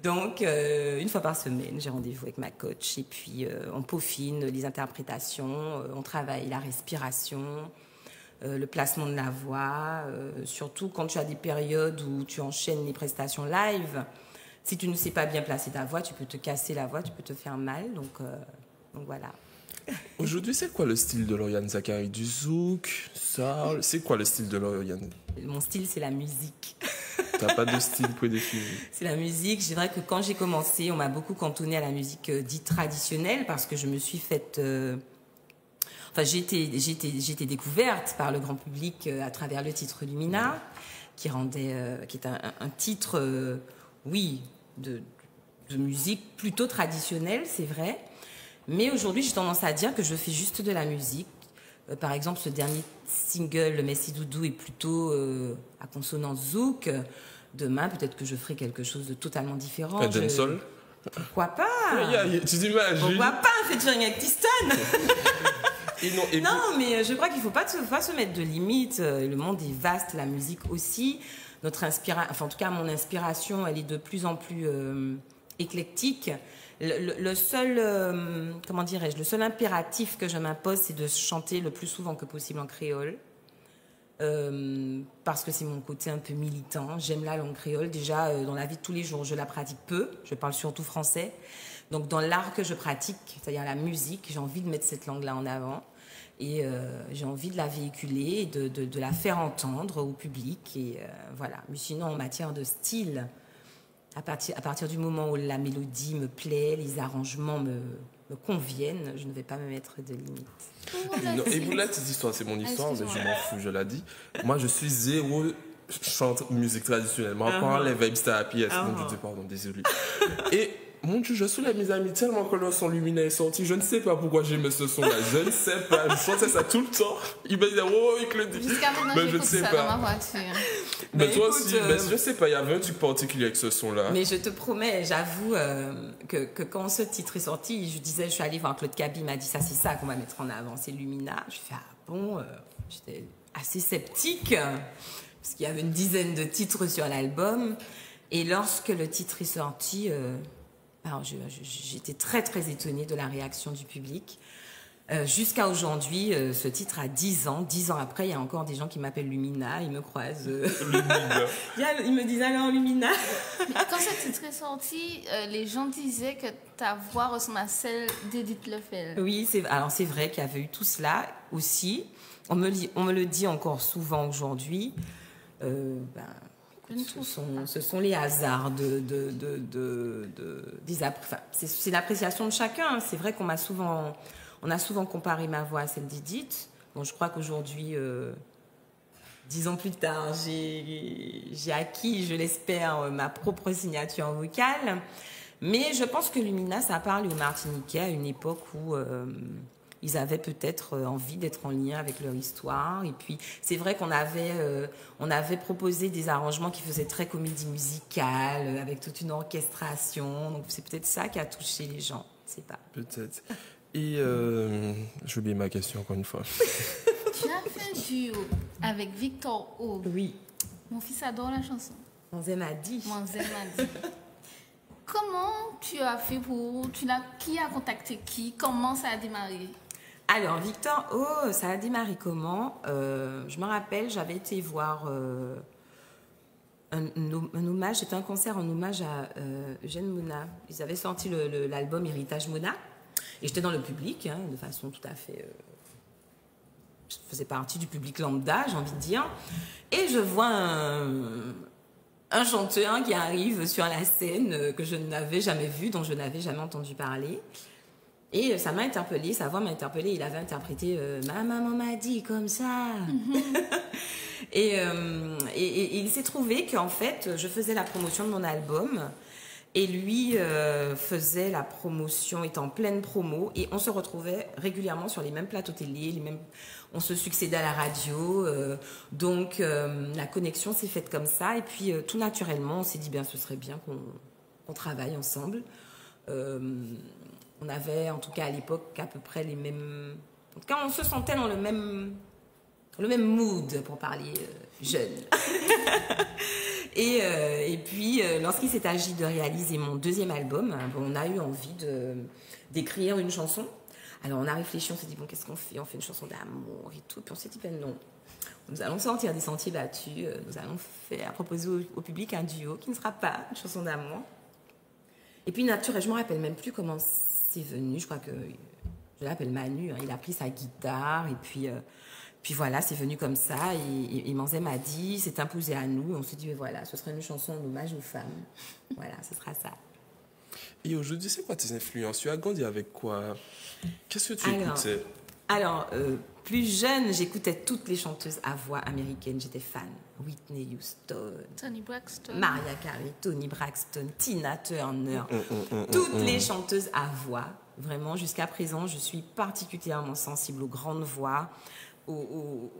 Donc, une fois par semaine, j'ai rendez-vous avec ma coach. Et puis, on peaufine les interprétations, on travaille la respiration, le placement de la voix, surtout quand tu as des périodes où tu enchaînes les prestations live. Si tu ne sais pas bien placer ta voix, tu peux te casser la voix, tu peux te faire mal. Donc voilà. Aujourd'hui, c'est quoi le style de Lauriane Zacharie? Du zouk, soul? C'est quoi le style de Lauriane? Mon style, c'est la musique. T'as pas de style prédéfini? C'est la musique. C'est vrai que quand j'ai commencé, on m'a beaucoup cantonné à la musique dite traditionnelle parce que je me suis faite... j'ai été découverte par le grand public à travers le titre Lumina, qui est un titre, de musique plutôt traditionnelle, c'est vrai. Mais aujourd'hui, j'ai tendance à dire que je fais juste de la musique. Par exemple, ce dernier single, le Messi Doudou, est plutôt à consonance zouk. Demain, peut-être que je ferai quelque chose de totalement différent. Un dancehall? Pourquoi pas? Tu t'imagines? Pourquoi pas un featuring avec Tiston? Non, mais je crois qu'il ne faut pas se mettre de limites. Le monde est vaste, la musique aussi. En tout cas, mon inspiration, elle est de plus en plus éclectique. Le seul impératif que je m'impose, c'est de chanter le plus souvent que possible en créole. Parce que c'est mon côté un peu militant. J'aime la langue créole. Déjà, dans la vie de tous les jours, je la pratique peu. Je parle surtout français. Donc, dans l'art que je pratique, c'est-à-dire la musique, j'ai envie de mettre cette langue-là en avant. Et j'ai envie de la véhiculer et de la faire entendre au public. Et voilà. Mais sinon, en matière de style, à partir du moment où la mélodie me plaît, les arrangements me conviennent, je ne vais pas me mettre de limites. Et vous, la petite histoire, c'est mon histoire, mais je m'en fous, je l'ai dit. Moi, je suis zéro chante musique traditionnelle. Moi, par les vibes, c'était happy. Je dis pardon, désolé. Et mon Dieu, je soulève mes amis tellement que le son lumineux est sorti. Je ne sais pas pourquoi j'aime ce son-là. Je ne sais pas. Je chantais ça tout le temps. Il me disait, oh, il le dit. Jusqu'à maintenant, mais je ne sais ça pas. dans ma voiture. Mais toi écoute, aussi, je ne sais pas, il y avait un truc particulier avec ce son-là. Mais je te promets, j'avoue que quand ce titre est sorti, je suis allée voir Claude Cabi, il m'a dit ça, c'est ça qu'on va mettre en avant, c'est Lumina. Je fais, ah bon, j'étais assez sceptique, parce qu'il y avait une dizaine de titres sur l'album. Et lorsque le titre est sorti, alors j'étais très très étonnée de la réaction du public. Jusqu'à aujourd'hui, ce titre a 10 ans. 10 ans après, il y a encore des gens qui m'appellent Lumina, ils me croisent. Lumina. Ils me disent alors Lumina. Quand ce titre est sorti, les gens disaient que ta voix ressemble à celle d'Edith Lefel. Oui, c'est vrai qu'il y avait eu tout cela aussi. On me le dit encore souvent aujourd'hui. Ce sont les hasards c'est l'appréciation de chacun. C'est vrai qu'on a souvent comparé ma voix à celle d'Edith. Bon, je crois qu'aujourd'hui, 10 ans plus tard, j'ai acquis, je l'espère, ma propre signature vocale. Mais je pense que Lumina, ça parle aux Martiniquais à une époque où ils avaient peut-être envie d'être en lien avec leur histoire. Et puis, c'est vrai qu'on avait proposé des arrangements qui faisaient très comédie musicale, avec toute une orchestration. Donc, c'est peut-être ça qui a touché les gens. Je ne sais pas. Peut-être. Et j'ai oublié ma question encore une fois. Tu as fait un duo avec Victor O. Oui. Mon fils adore la chanson. Manzé m'a dit. Comment tu as fait qui a contacté qui? Comment ça a démarré? Alors, Victor O, ça a démarré comment? Je me rappelle, j'avais été voir un hommage, c'était un concert en hommage à Eugène Mona. Ils avaient sorti l'album Héritage Mona. Et j'étais dans le public, hein, de façon tout à fait... je faisais partie du public lambda, j'ai envie de dire. Et je vois un chanteur qui arrive sur la scène que je n'avais jamais vu, dont je n'avais jamais entendu parler. Et ça m'a interpellée, sa voix m'a interpellée. Il avait interprété « Ma maman m'a dit comme ça Et il s'est trouvé qu'en fait, je faisais la promotion de mon album et lui faisait la promotion, était en pleine promo, et on se retrouvait régulièrement sur les mêmes plateaux télé, on se succédait à la radio, donc la connexion s'est faite comme ça, et puis tout naturellement, on s'est dit, bien, ce serait bien qu'on travaille ensemble. On avait, en tout cas à l'époque, à peu près les mêmes... En tout cas, on se sentait dans le même mood, pour parler jeune. Et puis, lorsqu'il s'est agi de réaliser mon deuxième album, on a eu envie d'écrire une chanson. Alors, on a réfléchi, on s'est dit, bon, qu'est-ce qu'on fait? On fait une chanson d'amour et tout. Puis on s'est dit, ben non, nous allons sortir des sentiers battus, nous allons proposer au public un duo qui ne sera pas une chanson d'amour. Et puis, naturellement, je ne me rappelle même plus comment c'est venu. Je crois que je l'appelle Manu. Hein, il a pris sa guitare et puis voilà, c'est venu comme ça. Et Manzé m'a dit, s'est imposé à nous. On s'est dit, mais voilà, ce serait une chanson en hommage aux femmes. Voilà, ce sera ça. Et aujourd'hui, c'est quoi tes influences? Tu as grandi avec quoi? Qu'est-ce que tu écoutais? Alors, plus jeune, j'écoutais toutes les chanteuses à voix américaines. J'étais fan. Whitney Houston, Toni Braxton, Mariah Carey, Toni Braxton, Tina Turner. Toutes les chanteuses à voix. Vraiment, jusqu'à présent, je suis particulièrement sensible aux grandes voix, aux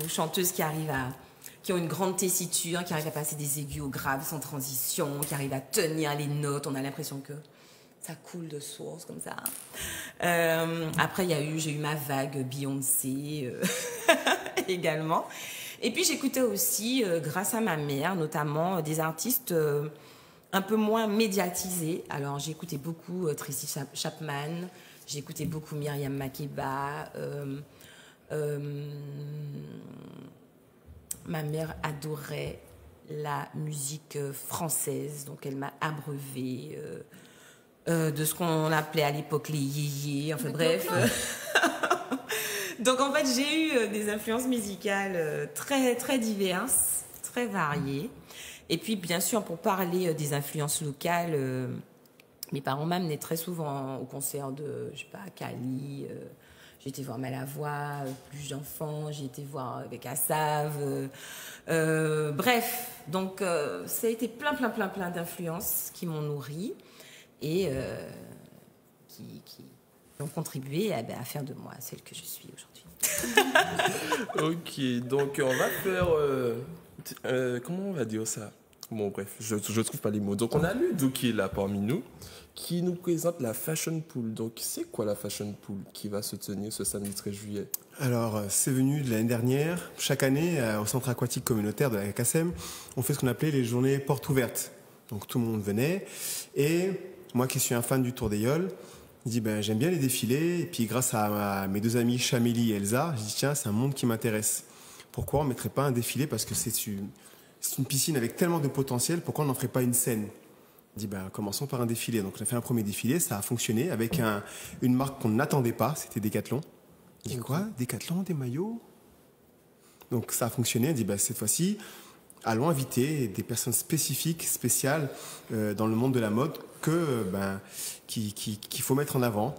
chanteuses qui ont une grande tessiture, qui arrivent à passer des aigus au grave sans transition, qui arrivent à tenir les notes. On a l'impression que ça coule de source comme ça. Après, j'ai eu ma vague Beyoncé également. Et puis j'écoutais aussi, grâce à ma mère, notamment des artistes un peu moins médiatisés. Alors j'ai écouté beaucoup Tracy Chapman, j'ai écouté beaucoup Myriam Makeba. Ma mère adorait la musique française, donc elle m'a abreuvée de ce qu'on appelait à l'époque les yéyés, enfin bref. Donc en fait, j'ai eu des influences musicales très, très diverses, très variées. Et puis bien sûr, pour parler des influences locales, mes parents m'amenaient très souvent au concert de, je sais pas, Cali. J'ai été voir Malavoie, plus d'enfants, j'ai été voir avec Assav. Bref, donc ça a été plein d'influences qui m'ont nourrie et qui ont contribué à faire de moi celle que je suis aujourd'hui. Ok, donc on va faire... comment on va dire ça? Bon, bref, je trouve pas les mots. Donc on a Ludo qui est là parmi nous, qui nous présente la Fashion Pool. Donc c'est quoi la Fashion Pool qui va se tenir ce samedi 13 juillet? Alors, c'est venu de l'année dernière. Chaque année, au centre aquatique communautaire de la KSM, on fait ce qu'on appelait les journées portes ouvertes. Donc tout le monde venait. Et moi qui suis un fan du Tour des Yoles, je dis j'aime bien les défilés. Et puis grâce à mes deux amis Chamélie et Elsa, je dis tiens, c'est un monde qui m'intéresse. Pourquoi on ne mettrait pas un défilé? Parce que c'est une piscine avec tellement de potentiel, pourquoi on n'en ferait pas une scène? On dit commençons par un défilé. Donc on a fait un premier défilé, ça a fonctionné avec une marque qu'on n'attendait pas, c'était Decathlon. On dit quoi? Decathlon, des maillots? Donc ça a fonctionné, on dit cette fois-ci, allons inviter des personnes spécifiques, spéciales dans le monde de la mode qu'il faut mettre en avant.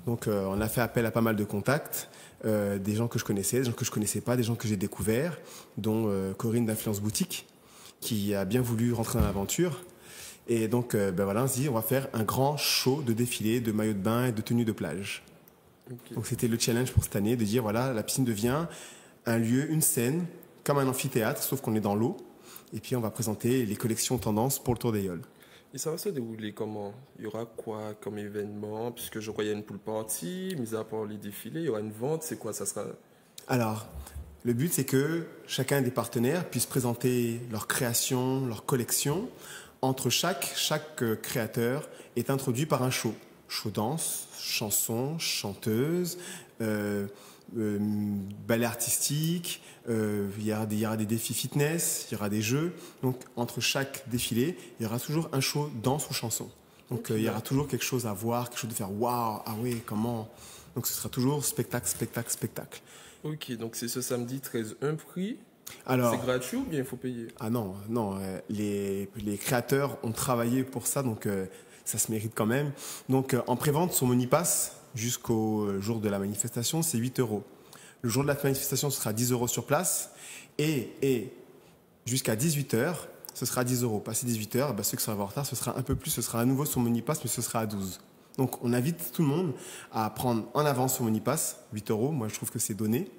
Donc on a fait appel à pas mal de contacts, des gens que je connaissais, des gens que je connaissais pas, des gens que j'ai découverts, dont Corinne d'Influence Boutique, qui a bien voulu rentrer dans l'aventure. Et donc voilà, on se dit on va faire un grand show de défilés, de maillots de bain et de tenues de plage. Okay. Donc c'était le challenge pour cette année de dire voilà, la piscine devient un lieu, une scène, comme un amphithéâtre, sauf qu'on est dans l'eau. Et puis on va présenter les collections tendances pour le Tour des Yoles. Et ça va se dérouler comment? Il y aura quoi comme événement? Puisque je crois qu'il y a une pool party, mis à part les défilés, il y aura une vente, c'est quoi? Ça sera Alors, le but, c'est que chacun des partenaires puisse présenter leur création, leur collection. Entre chaque créateur est introduit par un show. Show danse, chanson, chanteuse, ballet artistique, il y aura des défis fitness, il y aura des jeux. Donc, entre chaque défilé, il y aura toujours un show danse ou chanson. Donc, il y aura toujours quelque chose à voir, quelque chose de faire « waouh, ah oui, comment ?» Donc, ce sera toujours spectacle, spectacle, spectacle. Ok, donc c'est ce samedi 13, un prix. Alors, c'est gratuit ou bien il faut payer? Ah non, les créateurs ont travaillé pour ça, donc ça se mérite quand même. Donc, en prévente sur Monipass, jusqu'au jour de la manifestation, c'est 8 €. Le jour de la manifestation, ce sera 10 € sur place. Et jusqu'à 18 h, ce sera 10 €. Passé 18 h, ceux qui sont en retard, ce sera un peu plus. Ce sera à nouveau sur Monipass, mais ce sera à 12. Donc, on invite tout le monde à prendre en avance sur Monipass, 8 €. Moi, je trouve que c'est donné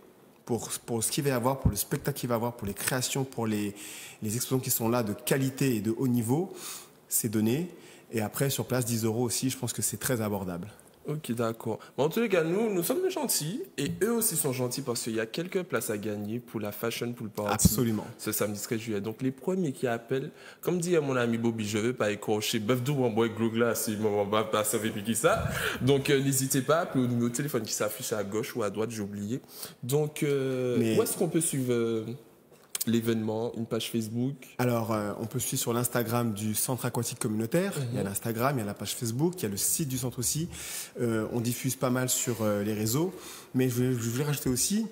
pour ce qu'il va y avoir, pour le spectacle qu'il va y avoir, pour les créations, pour les expositions qui sont là de qualité et de haut niveau. C'est donné. Et après, sur place, 10 € aussi, je pense que c'est très abordable. Ok, d'accord. En tous les cas, nous sommes gentils et eux aussi sont gentils parce qu'il y a quelques places à gagner pour la Fashion Pool Party. Absolument. Ce samedi 13 juillet. Donc, les premiers qui appellent, comme dit à mon ami Bobby, je ne veux pas écorcher bœuf d'où on boit glogla si on va pas sauver qui ça. Donc, n'hésitez pas à appeler au numéro de téléphone qui s'affiche à gauche ou à droite, j'ai oublié. Donc, où est-ce qu'on peut suivre l'événement, une page Facebook? Alors, on peut suivre sur l'Instagram du Centre Aquatique Communautaire. Il y a l'Instagram, il y a la page Facebook, il y a le site du centre aussi. On diffuse pas mal sur les réseaux. Mais je voulais rajouter aussi,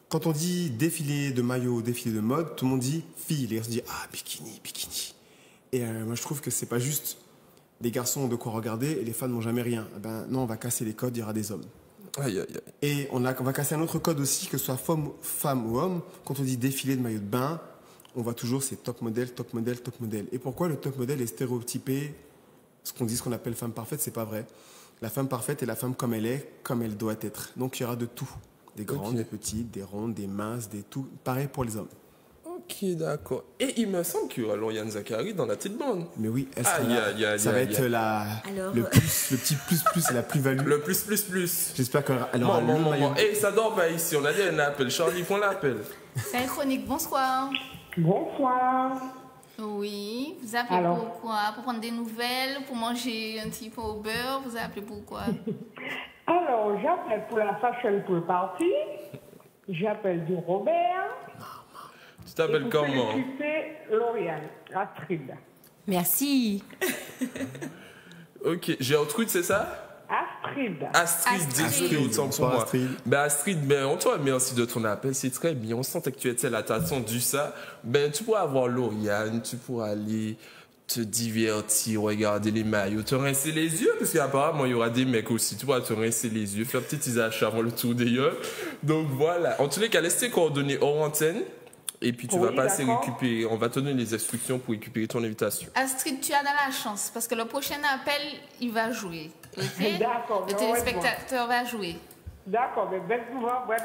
quand on dit défilé de maillot, défilé de mode, tout le monde dit fille. Les garçons disent ah, bikini, bikini. Et moi, je trouve que c'est pas juste les garçons ont de quoi regarder et les femmes n'ont jamais rien. Non, on va casser les codes, il y aura des hommes. Aïe, aïe, aïe. Et on va casser un autre code aussi, que ce soit femme ou homme. Quand on dit défilé de maillot de bain, on voit toujours c'est top modèle, top modèle, top modèle. Et pourquoi le top modèle est stéréotypé? Ce qu'on appelle femme parfaite, c'est pas vrai. La femme parfaite est la femme comme elle est, comme elle doit être. Donc il y aura de tout. Des grandes, des petites, des rondes, des minces, des tout. Pareil pour les hommes. Ok, d'accord. Et il me semble qu'il y aura Lauriane Zachary dans la petite bande. Mais oui, elle sera là. Ça va être le petit plus, la plus-value. Le plus. J'espère qu'elle aura le maillot. Et ça dort pas ici, on a dit un appel. Charlie, prends l'appel. C'est Chronique, bonsoir. Bonsoir. Oui, vous appelez pourquoi? Pour prendre des nouvelles, pour manger un petit peu au beurre, vous appelez pourquoi? Alors, j'appelle pour la Fashion Pool Party. J'appelle du Robert. Tu t'appelles comment? C'est Lauriane, Astrid. Merci. Ok, j'ai autre truc, c'est ça? Astrid, désolé autant pour moi. Astrid, on te remercie de ton appel, c'est très bien. On sentait que tu étais là, t'as attendu ça. Tu pourras avoir Lauriane, tu pourras aller te divertir, regarder les maillots, te rincer les yeux, parce qu'apparemment il y aura des mecs aussi. Tu pourras te rincer les yeux, faire petits achats avant le tour des yeux. Donc voilà. En tous les cas, laisse tes coordonnées hors antenne. Et puis tu vas passer récupérer, on va te donner les instructions pour récupérer ton invitation. Astrid, tu as de la chance parce que le prochain appel, il va jouer. Okay? D'accord. Le téléspectateur va jouer. D'accord, mais belle pouvoir, voilà.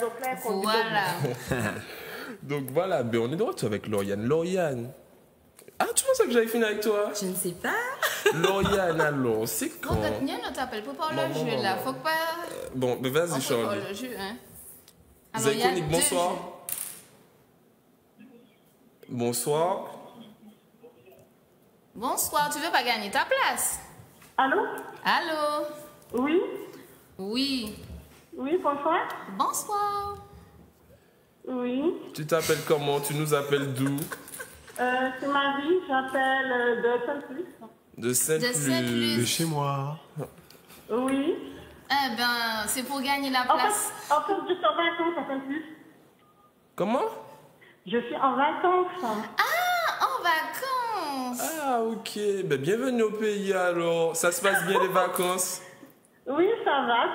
Donc voilà, on est de retour avec Lauriane. Lauriane. Ah, tu penses que j'avais fini avec toi? Je ne sais pas. Lauriane, alors, c'est quand? Bon, ne t'appelle pas pour le jeu là, faut pas. Bon, mais vas-y, Charlie. Le jeu, hein. Alors, Zéconique, bonsoir. Bonsoir. Bonsoir, tu veux pas gagner ta place? Allô? Oui? Oui, bonsoir. Bonsoir. Oui. Tu t'appelles comment? Tu nous appelles d'où? C'est Marie, j'appelle de Saint-Luc. De Saint-Luc. De chez moi. Oui. C'est pour gagner la place. En fait, je suis en vacances à Saint-Luc. Comment? Je suis en vacances. Ah, en vacances. Ah, ok. Bienvenue au pays alors. Ça se passe bien les vacances? Oui, ça va,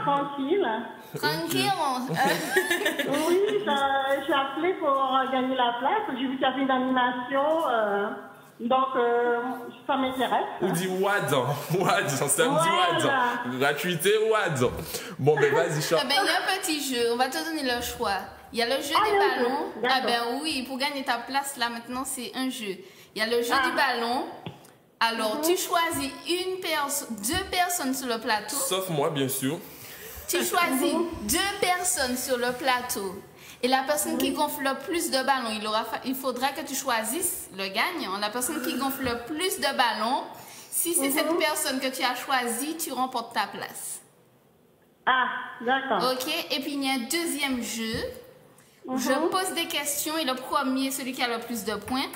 tranquille. Tranquille. Oui, j'ai appelé pour gagner la place. J'ai vu qu'il y avait une animation. Donc, ça m'intéresse. On dit Wadan, samedi Wadan. Gratuité Wadan. Bon, vas-y, Charles. Il y a un petit jeu, on va te donner le choix. Il y a le jeu des ballons. Oui, pour gagner ta place, là, maintenant, c'est un jeu. Il y a le jeu du ballon. Alors, tu choisis deux personnes sur le plateau. Sauf moi, bien sûr. Tu choisis 2 personnes sur le plateau. Et la personne qui gonfle le plus de ballons, il faudra que tu choisisses le gagnant. La personne qui gonfle le plus de ballons, si c'est cette personne que tu as choisie, tu remportes ta place. Ah, d'accord. Ok, et puis il y a un deuxième jeu. Je pose des questions et le premier, celui qui a le plus de points,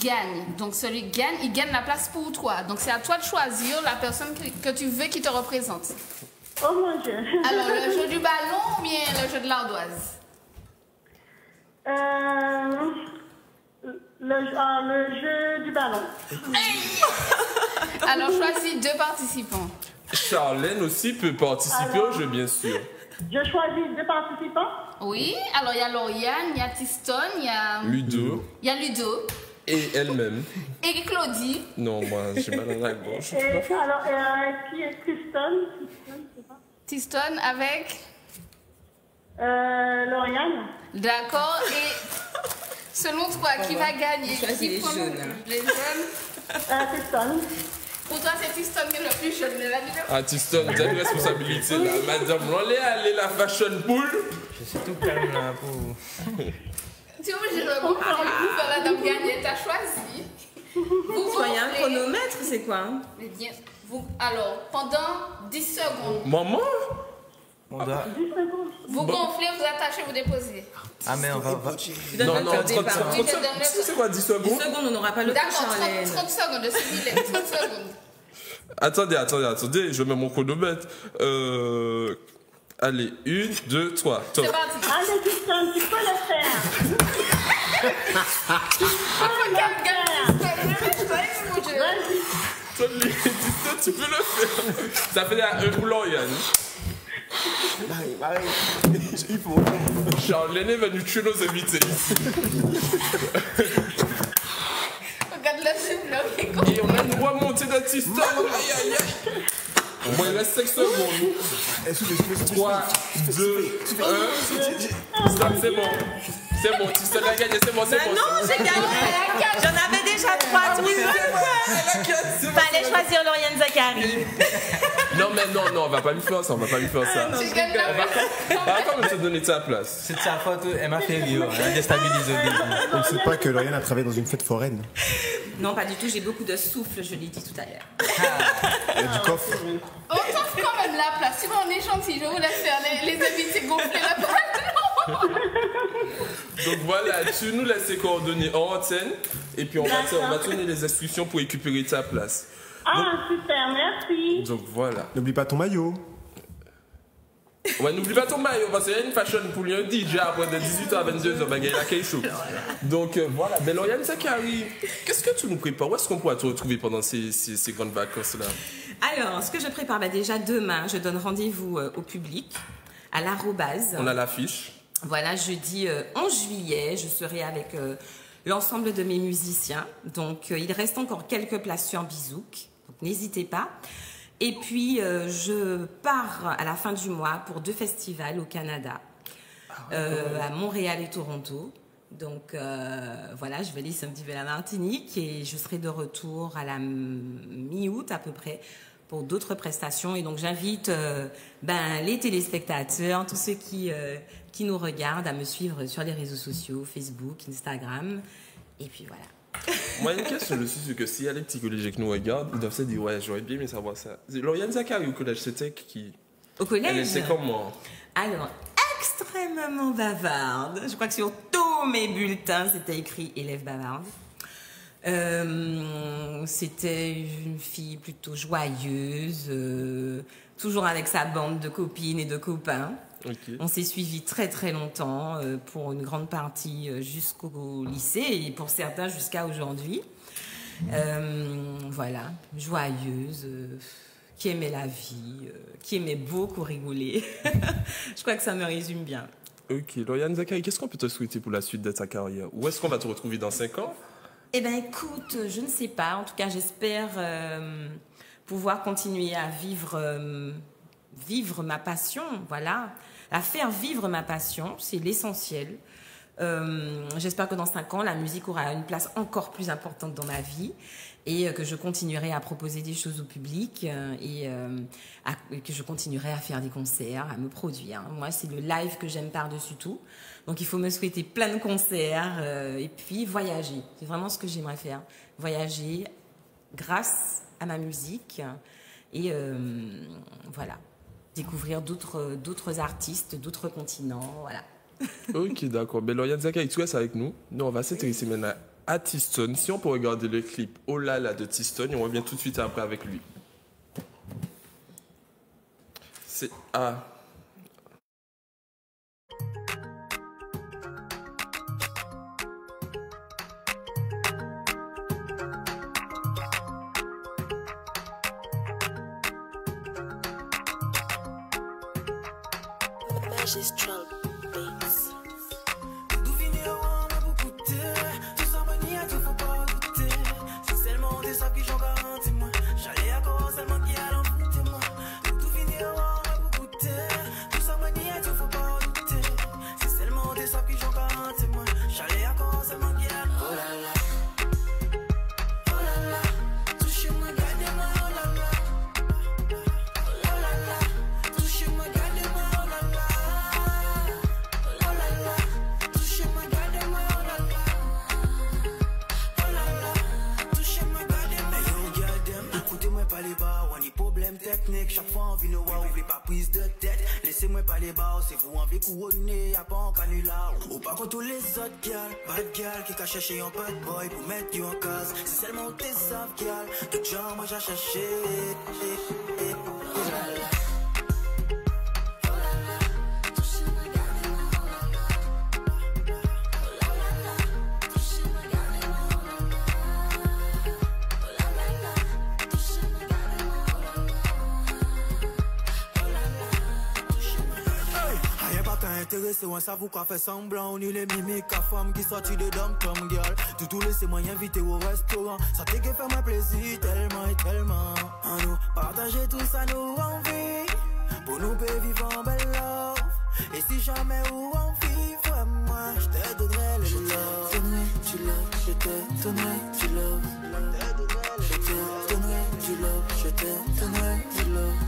gagne. Donc celui qui gagne, il gagne la place pour toi. Donc c'est à toi de choisir la personne que tu veux qui te représente. Oh mon Dieu. Alors le jeu du ballon ou bien le jeu de l'ardoise? Le jeu du ballon. Alors choisis 2 participants. Charlène aussi peut participer au jeu, bien sûr. Je choisis 2 participants? Oui, alors il y a Lauriane, il y a Tiston, il y a Ludo. Il y a Ludo. Et elle-même. Et Claudie. Non, moi, j'ai mal à la gorge. Alors, qui est Tiston? Tiston avec Lauriane. D'accord. Et selon toi, qui va gagner? Choisis les jeunes. Les jeunes. Tiston. Pour toi, c'est Tiston qui est le plus jeune de la vidéo. Ah, Tiston, tu as une responsabilité là. Madame, on est allé la fashion pool. Je suis tout calme là pour... Tu es obligé de répondre pour la dame gagner. Tu as choisi. Il y a un chronomètre, c'est quoi? Mais bien, alors, pendant 10 secondes. Maman? Vous gonflez, vous attachez, vous déposez. Ah, mais on va... Non, 30 secondes. C'est quoi, 10 secondes? 10 secondes, on n'aura pas le temps, Charlène. D'accord, 30 secondes de civilet, 30 secondes. Attendez, je mets mon chronomètre. Allez, 1, 2, 3, top. C'est parti. Allez, Tiston, tu peux le faire. Tu peux le faire. Ça fait un pour Lauriane. Charlène est venue tuer nos invités ici. Regarde le civilet. Et on a une voix montée d'un Tiston. Aïe, aïe, aïe. Bon, il reste 5 secondes. 3, 2, 1. Stop, c'est bon. C'est bon, Tiston a gagné, c'est bon, c'est bon. Non, j'ai gagné. J'en avais déjà 3 trucs. Fallait choisir Lauriane Zachary. Non, mais non, on va pas lui faire ça, on va pas lui faire ça. Tu gagnes la place. On va quand même te donner ta place. C'est de sa faute, elle m'a fait rire. Elle a déstabilisé au début. On ne sait pas que Lauriane a travaillé dans une fête foraine. Non, pas du tout, j'ai beaucoup de souffle, je l'ai dit tout à l'heure. Il y a du coffre. On t'offre quand même la place. Si on est gentil, je vous laisse faire les invités gonfler la place. Donc voilà, tu nous laisses tes coordonnées en antenne et puis on va tourner les instructions pour récupérer ta place. Ah, super, merci. Donc voilà. N'oublie pas ton maillot. Ouais, n'oublie pas ton maillot parce qu'il y a une fashion pour un DJ après de 18h à 22h, on va gagner la K-Show. Donc voilà, ben Lauriane Zachary, qu'est-ce que tu nous prépares? Où est-ce qu'on pourra te retrouver pendant ces grandes vacances-là? Alors, ce que je prépare, déjà demain, je donne rendez-vous au public à l'Arrobase. On a l'affiche. Voilà, jeudi 11 juillet, je serai avec l'ensemble de mes musiciens. Donc, il reste encore quelques places sur Bizouk, donc n'hésitez pas. Et puis, je pars à la fin du mois pour 2 festivals au Canada, à Montréal et Toronto. Donc, voilà, je vais aller samedi vers la Martinique et je serai de retour à la mi-août à peu près pour d'autres prestations. Et donc, j'invite les téléspectateurs, tous ceux qui nous regardent à me suivre sur les réseaux sociaux, Facebook, Instagram. Et puis, voilà. Moi, une question, je suis sûr que s'il y a les petits collèges qui nous regardent, ils doivent se dire, ouais, j'aurais bien aimé savoir ça. Lauriane Zachary au collège, c'était qui? Au collège? C'est comment? Alors, extrêmement bavarde. Je crois que sur tous mes bulletins, c'était écrit élève bavarde. C'était une fille plutôt joyeuse, toujours avec sa bande de copines et de copains. Okay. On s'est suivis très très longtemps, pour une grande partie jusqu'au lycée et pour certains jusqu'à aujourd'hui. Voilà, joyeuse, qui aimait la vie, qui aimait beaucoup rigoler. Je crois que ça me résume bien. Ok, Lauriane Zachary, qu'est-ce qu'on peut te souhaiter pour la suite de ta carrière? Où est-ce qu'on va te retrouver dans 5 ans? Eh bien, écoute, je ne sais pas. En tout cas, j'espère pouvoir continuer à vivre ma passion, voilà. À faire vivre ma passion, c'est l'essentiel. J'espère que dans 5 ans, la musique aura une place encore plus importante dans ma vie et que je continuerai à proposer des choses au public et que je continuerai à faire des concerts, à me produire. Moi, c'est le live que j'aime par-dessus tout. Donc, il faut me souhaiter plein de concerts et puis voyager. C'est vraiment ce que j'aimerais faire. Voyager grâce à ma musique et voilà, découvrir d'autres artistes, d'autres continents, voilà. Ok, d'accord. Ben, Lauriane Zakaï, tu restes avec nous. Nous, on va s'intéresser maintenant à Tiston. Si on peut regarder le clip Oh là là de Tiston, on revient tout de suite après avec lui. C'est A. Magistral Beats. D'où finir on a beaucoup de tout ça manie à tout faut pas douter. C'est seulement des sables qui j'en garantis moi. J'allais à cause seulement qui a l'enfouté moi. D'où finir on a beaucoup de tout ça manie à tout faut pas douter. C'est seulement des sables qui j'en garantis moi. J'allais à cause seulement qui a oh là là. Oh là là. Touchez-moi, gardez-moi, oh là là. Oh là là. Touchez-moi, gardez-moi, oh là là. Technique, chaque fois on vient nous voir, ouvrez pas prise de tête. Laissez-moi pas les bas, c'est vous envie couronner, y'a pas en canular. Ou pas contre tous les autres gals, bad gal qui qu'a cherché un bad boy pour mettre you en case. C'est seulement tes saves gal, tout genre moi j'ai cherché. Oh là là. Intéressé, on s'avoue qu'on fait semblant. On est les mimiques à femme qui sortit de dom-tom, girl. Tout laissez-moi inviter au restaurant. Ça fait que faire ma plaisir tellement et tellement. À nous partager tout ça, nous envie. Pour nous vivre en belle love. Et si jamais où on vit, moi, je te donnerai le love. Je te donnerai du love, je te donnerai du love. Je te donnerai du love, je te donnerai du love.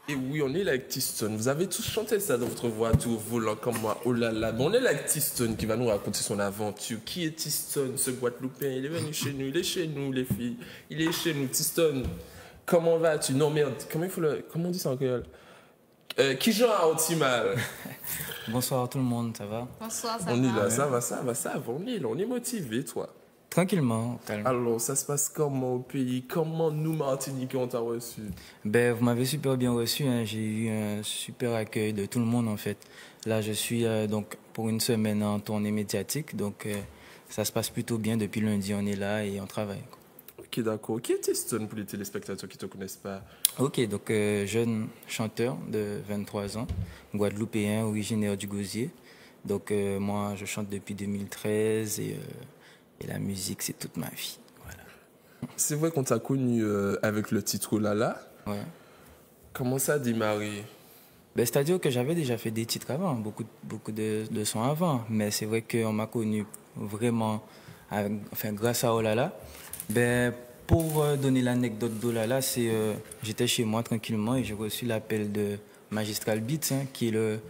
Et oui, on est là avec Tiston. Vous avez tous chanté ça dans votre voiture au volant comme moi. Oh là là. Bon, on est là avec Tiston qui va nous raconter son aventure. Qui est Tiston, ce Guadeloupéen? Il est venu chez nous. Il est chez nous, les filles. Il est chez nous. Tiston, comment vas-tu? Non, merde. Comment on dit ça en créole? Qui joue à Antimal? Bonsoir tout le monde, ça va? Bonsoir, ça on va? est là, ça va. On est motivé, toi. Tranquillement, calme. Alors, ça se passe comment au pays? Comment nous, Martiniquais, on t'a reçu? Ben, vous m'avez super bien reçu. Hein. J'ai eu un super accueil de tout le monde, en fait. Là, je suis donc pour une semaine en tournée médiatique. Donc, ça se passe plutôt bien. Depuis lundi, on est là et on travaille. Ok, d'accord. Qui est Tiston pour les téléspectateurs qui ne te connaissent pas? Ok, donc jeune chanteur de 23 ans, guadeloupéen, originaire du Gosier. Donc, moi, je chante depuis 2013 et la musique, c'est toute ma vie. Voilà. C'est vrai qu'on t'a connu avec le titre Oh là là. Ouais. Comment ça a démarré? Ben, c'est-à-dire que j'avais déjà fait des titres avant, beaucoup de sons avant. Mais c'est vrai qu'on m'a connu vraiment grâce à Oh là là. Ben, pour donner l'anecdote d'Oh là là, c'est j'étais chez moi tranquillement et j'ai reçu l'appel de Magistral Beats, qui est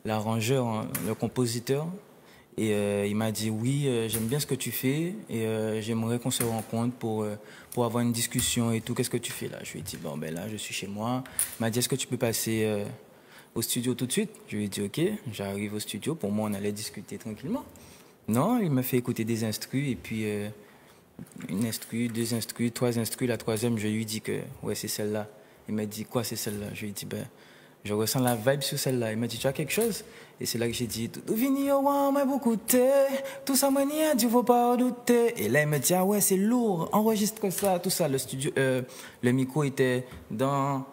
l'arrangeur, le compositeur. Et il m'a dit oui, j'aime bien ce que tu fais et j'aimerais qu'on se rencontre pour avoir une discussion et tout. Qu'est-ce que tu fais là? Je lui ai dit bon ben là je suis chez moi. Il m'a dit est-ce que tu peux passer au studio tout de suite? Je lui ai dit ok, j'arrive au studio. Pour moi on allait discuter tranquillement. Non, il m'a fait écouter des instrus et puis une instru, 2 instrus, 3 instrus. La 3e je lui ai dit que ouais c'est celle-là. Il m'a dit quoi c'est celle-là? Je lui ai dit ben je ressens la vibe sur celle-là. Il m'a dit tu as quelque chose? Et c'est là que j'ai dit tout vini au moi beaucoup tout ça moi n'y a du faut pas douter. Et là il me dit ah ouais c'est lourd, enregistre ça tout ça. Le studio le micro était dans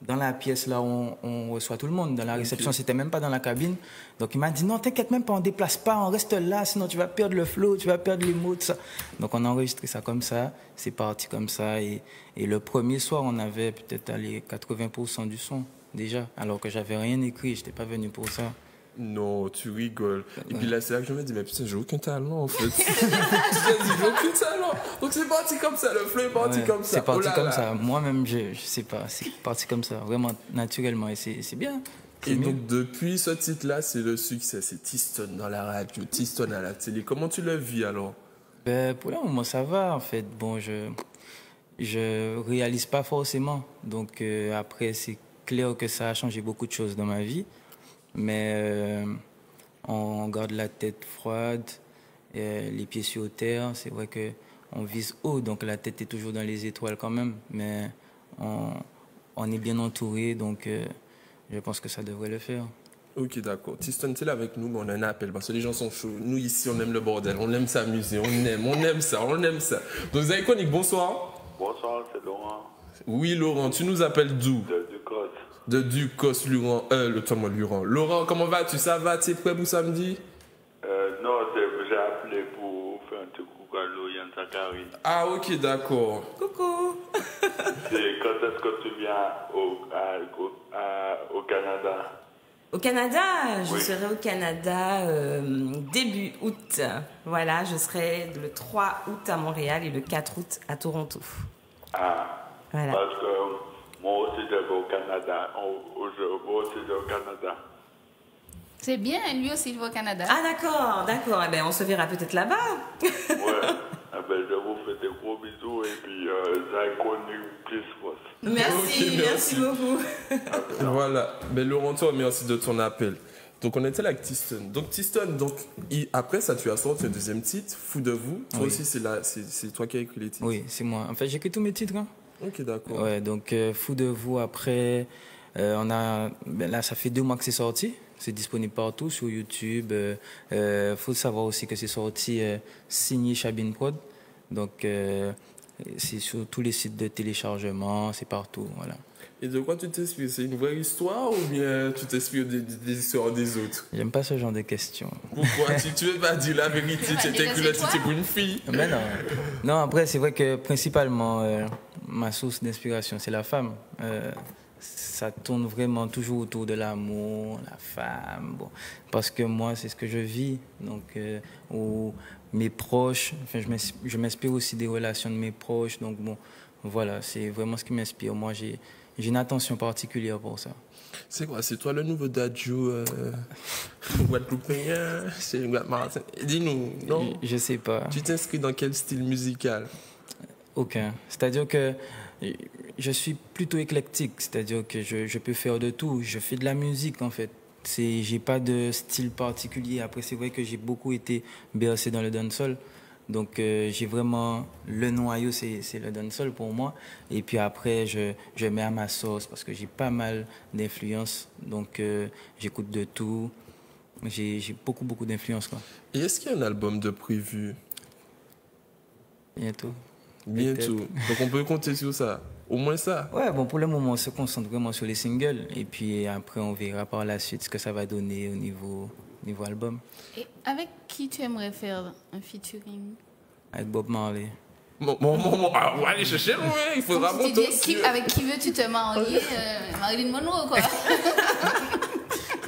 la pièce là où on reçoit tout le monde, dans la réception, c'était même pas dans la cabine. Donc il m'a dit non t'inquiète même pas, on déplace pas, on reste là sinon tu vas perdre le flow, tu vas perdre les mots, tout ça. Donc on a enregistré ça comme ça, c'est parti comme ça et le premier soir on avait peut-être allé 80% du son déjà, alors que j'avais rien écrit, j'étais pas venu pour ça. Non, tu rigoles. Et puis là, c'est là que je me dis, mais putain, j'ai aucun talent, en fait. J'ai aucun talent. Donc c'est parti comme ça, le flow est parti comme ça. C'est parti comme ça. Moi-même, je sais pas, c'est parti comme ça, vraiment naturellement. Et c'est bien. Et donc, depuis ce titre-là, c'est le succès. C'est Tiston dans la radio, Tiston à la télé. Comment tu le vis alors? Pour le moment, ça va, en fait. Bon, je réalise pas forcément. Donc après, c'est clair que ça a changé beaucoup de choses dans ma vie. Mais on garde la tête froide, les pieds sur terre. C'est vrai qu'on vise haut, donc la tête est toujours dans les étoiles quand même. Mais on est bien entouré, donc je pense que ça devrait le faire. Ok, d'accord. Tiston, tu es là avec nous, mais on a un appel parce que les gens sont chauds. Nous, ici, on aime le bordel, on aime s'amuser, on aime ça. Donc, Zaïkonik, bonsoir. Bonsoir, c'est Laurent. Oui, Laurent, tu nous appelles d'où? De Ducos. De Ducos, Laurent. Laurent. Laurent, comment vas-tu? Ça va? Tu es prêt pour samedi? Non, j'ai appelé pour faire un petit coucou à Lauriane Zakari. Ah, ok, d'accord. Coucou. C'est quand est-ce que tu viens au Canada? Au Canada, je Oui. serai au Canada début août. Voilà, je serai le 3 août à Montréal et le 4 août à Toronto. Ah, voilà. Parce que moi aussi je vais au Canada. Moi aussi je vais au Canada. C'est bien, lui aussi il va au Canada. Ah d'accord. Eh ben, on se verra peut-être là-bas. Ouais. Eh ben, je vous fais des gros bisous et puis Zaïkonik plus force. Merci, Ok, merci beaucoup. Voilà. Mais Laurent, toi, merci de ton appel. Donc, on était là avec Tiston. Donc, Tiston, après ça, tu as sorti un deuxième titre, Fou de vous. Toi Oui. aussi, c'est toi qui as écrit les titres. Oui, c'est moi. En fait, j'écris tous mes titres. Hein. Ok, d'accord. Ouais, donc Fou de vous, après, là, ça fait 2 mois que c'est sorti. C'est disponible partout, sur YouTube. Faut savoir aussi que c'est sorti signé Chabine Prod. Donc, c'est sur tous les sites de téléchargement, c'est partout, voilà. Et de quoi tu t'inspires? C'est une vraie histoire ou bien tu t'inspires des histoires des autres? J'aime pas ce genre de questions. Pourquoi? Tu veux pas dire la vérité? Tu écris le titre pour une fille? Mais non. Non, après, c'est vrai que principalement, ma source d'inspiration, c'est la femme. Ça tourne vraiment toujours autour de l'amour, la femme. Bon, parce que moi, c'est ce que je vis. Donc, ou mes proches. Enfin, je m'inspire aussi des relations de mes proches. Donc, bon, voilà, c'est vraiment ce qui m'inspire. Moi, j'ai une attention particulière pour ça. C'est quoi? C'est toi le nouveau Dadju Guadeloupéen? C'est Martin. Dis-nous, non? Je sais pas. Tu t'inscris dans quel style musical? Aucun. C'est-à-dire que je suis plutôt éclectique. C'est-à-dire que je peux faire de tout. Je fais de la musique, en fait. J'ai pas de style particulier. Après, c'est vrai que j'ai beaucoup été bercé dans le dancehall. Donc, j'ai vraiment... Le noyau, c'est le dancehall pour moi. Et puis après, je mets à ma sauce parce que j'ai pas mal d'influences. Donc, j'écoute de tout. J'ai beaucoup d'influences, quoi. Et est-ce qu'il y a un album de prévu? Bientôt. Donc, on peut compter sur ça. Au moins ça. Ouais, bon, pour le moment, on se concentre vraiment sur les singles. Et puis après, on verra par la suite ce que ça va donner au niveau album. Et avec qui tu aimerais faire un featuring? Avec Bob Marley. On va aller chercher, il faudra Donc, monter. avec qui veux-tu te marier? Marilyn Monroe, quoi.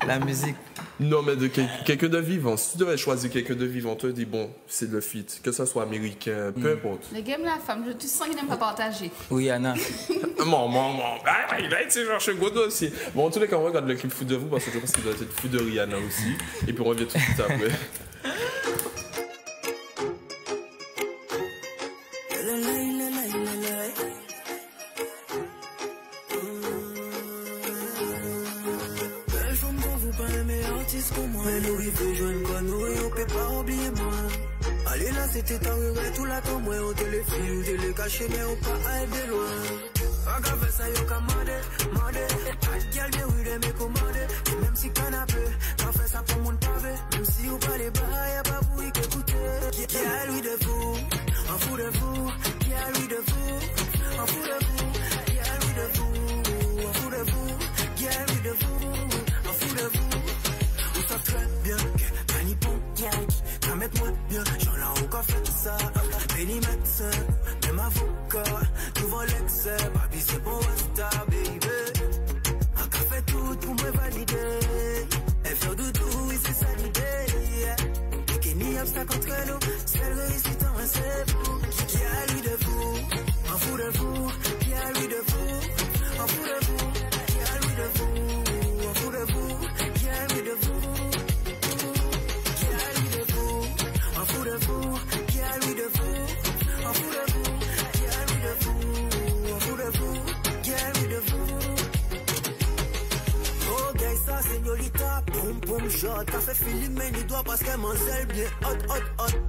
La musique. Non, mais de quelqu'un de vivant. Si tu devais choisir quelqu'un de vivant, tu te dis, bon, c'est le feat. Que ce soit américain, peu importe. Le game, la femme, tu sens qu'il n'aime pas partager. Oui, Anna. Il a été chercher Godot aussi. Bon, en tous les cas, on regarde le clip Fou de vous parce que je pense qu'il doit être Fou de Rihanna aussi. Et puis on revient tout de suite après. et on peut pas oublier moi. Allez là, c'était ta regret, tout là, ton moi, on te les file, te les caché, mais on pas à être de loin. Pas qu'à faire ça, yo qu'à mandé. Pas de gueule, mais oui, de me commander. Et même si canapé, t'en fais ça pour mon pavé. Même si on pas les bas, y'a pas vous qui écouter. Qui a lui de vous, en fou de vous. Qui a lui de vous, en fou de vous. Qui a lui de vous, en fou de vous. Qui a lui de vous, en fou de vous. On sait très bien que Danny Pontiac, qu'à mettre moi bien, j'en ai encore fait tout ça. Béni médecin, même avocat, devant l'excès, papi c'est bon, resta, baby. Un café tout pour me valider. Elle fait de tout, oui, c'est ça l'idée. Et qu'il n'y a obstacle entre nous, seule réussite en c'est vous. Qui a lui de vous, en fou de vous. Qui a lui de vous, en fou de vous. Qui a lui de vous, en fou de vous. Qui a lui de vous. Qui a lui de vous, en fou de vous. Qui a lui de vous, en fou de vous. Qui a lui de vous, en fou de vous. Qui a lui de vous. Oh, gay, ça, señorita, boum, boum, shot. Café Philippe, mais il doit parce qu'elle m'enseigne bien. Hot.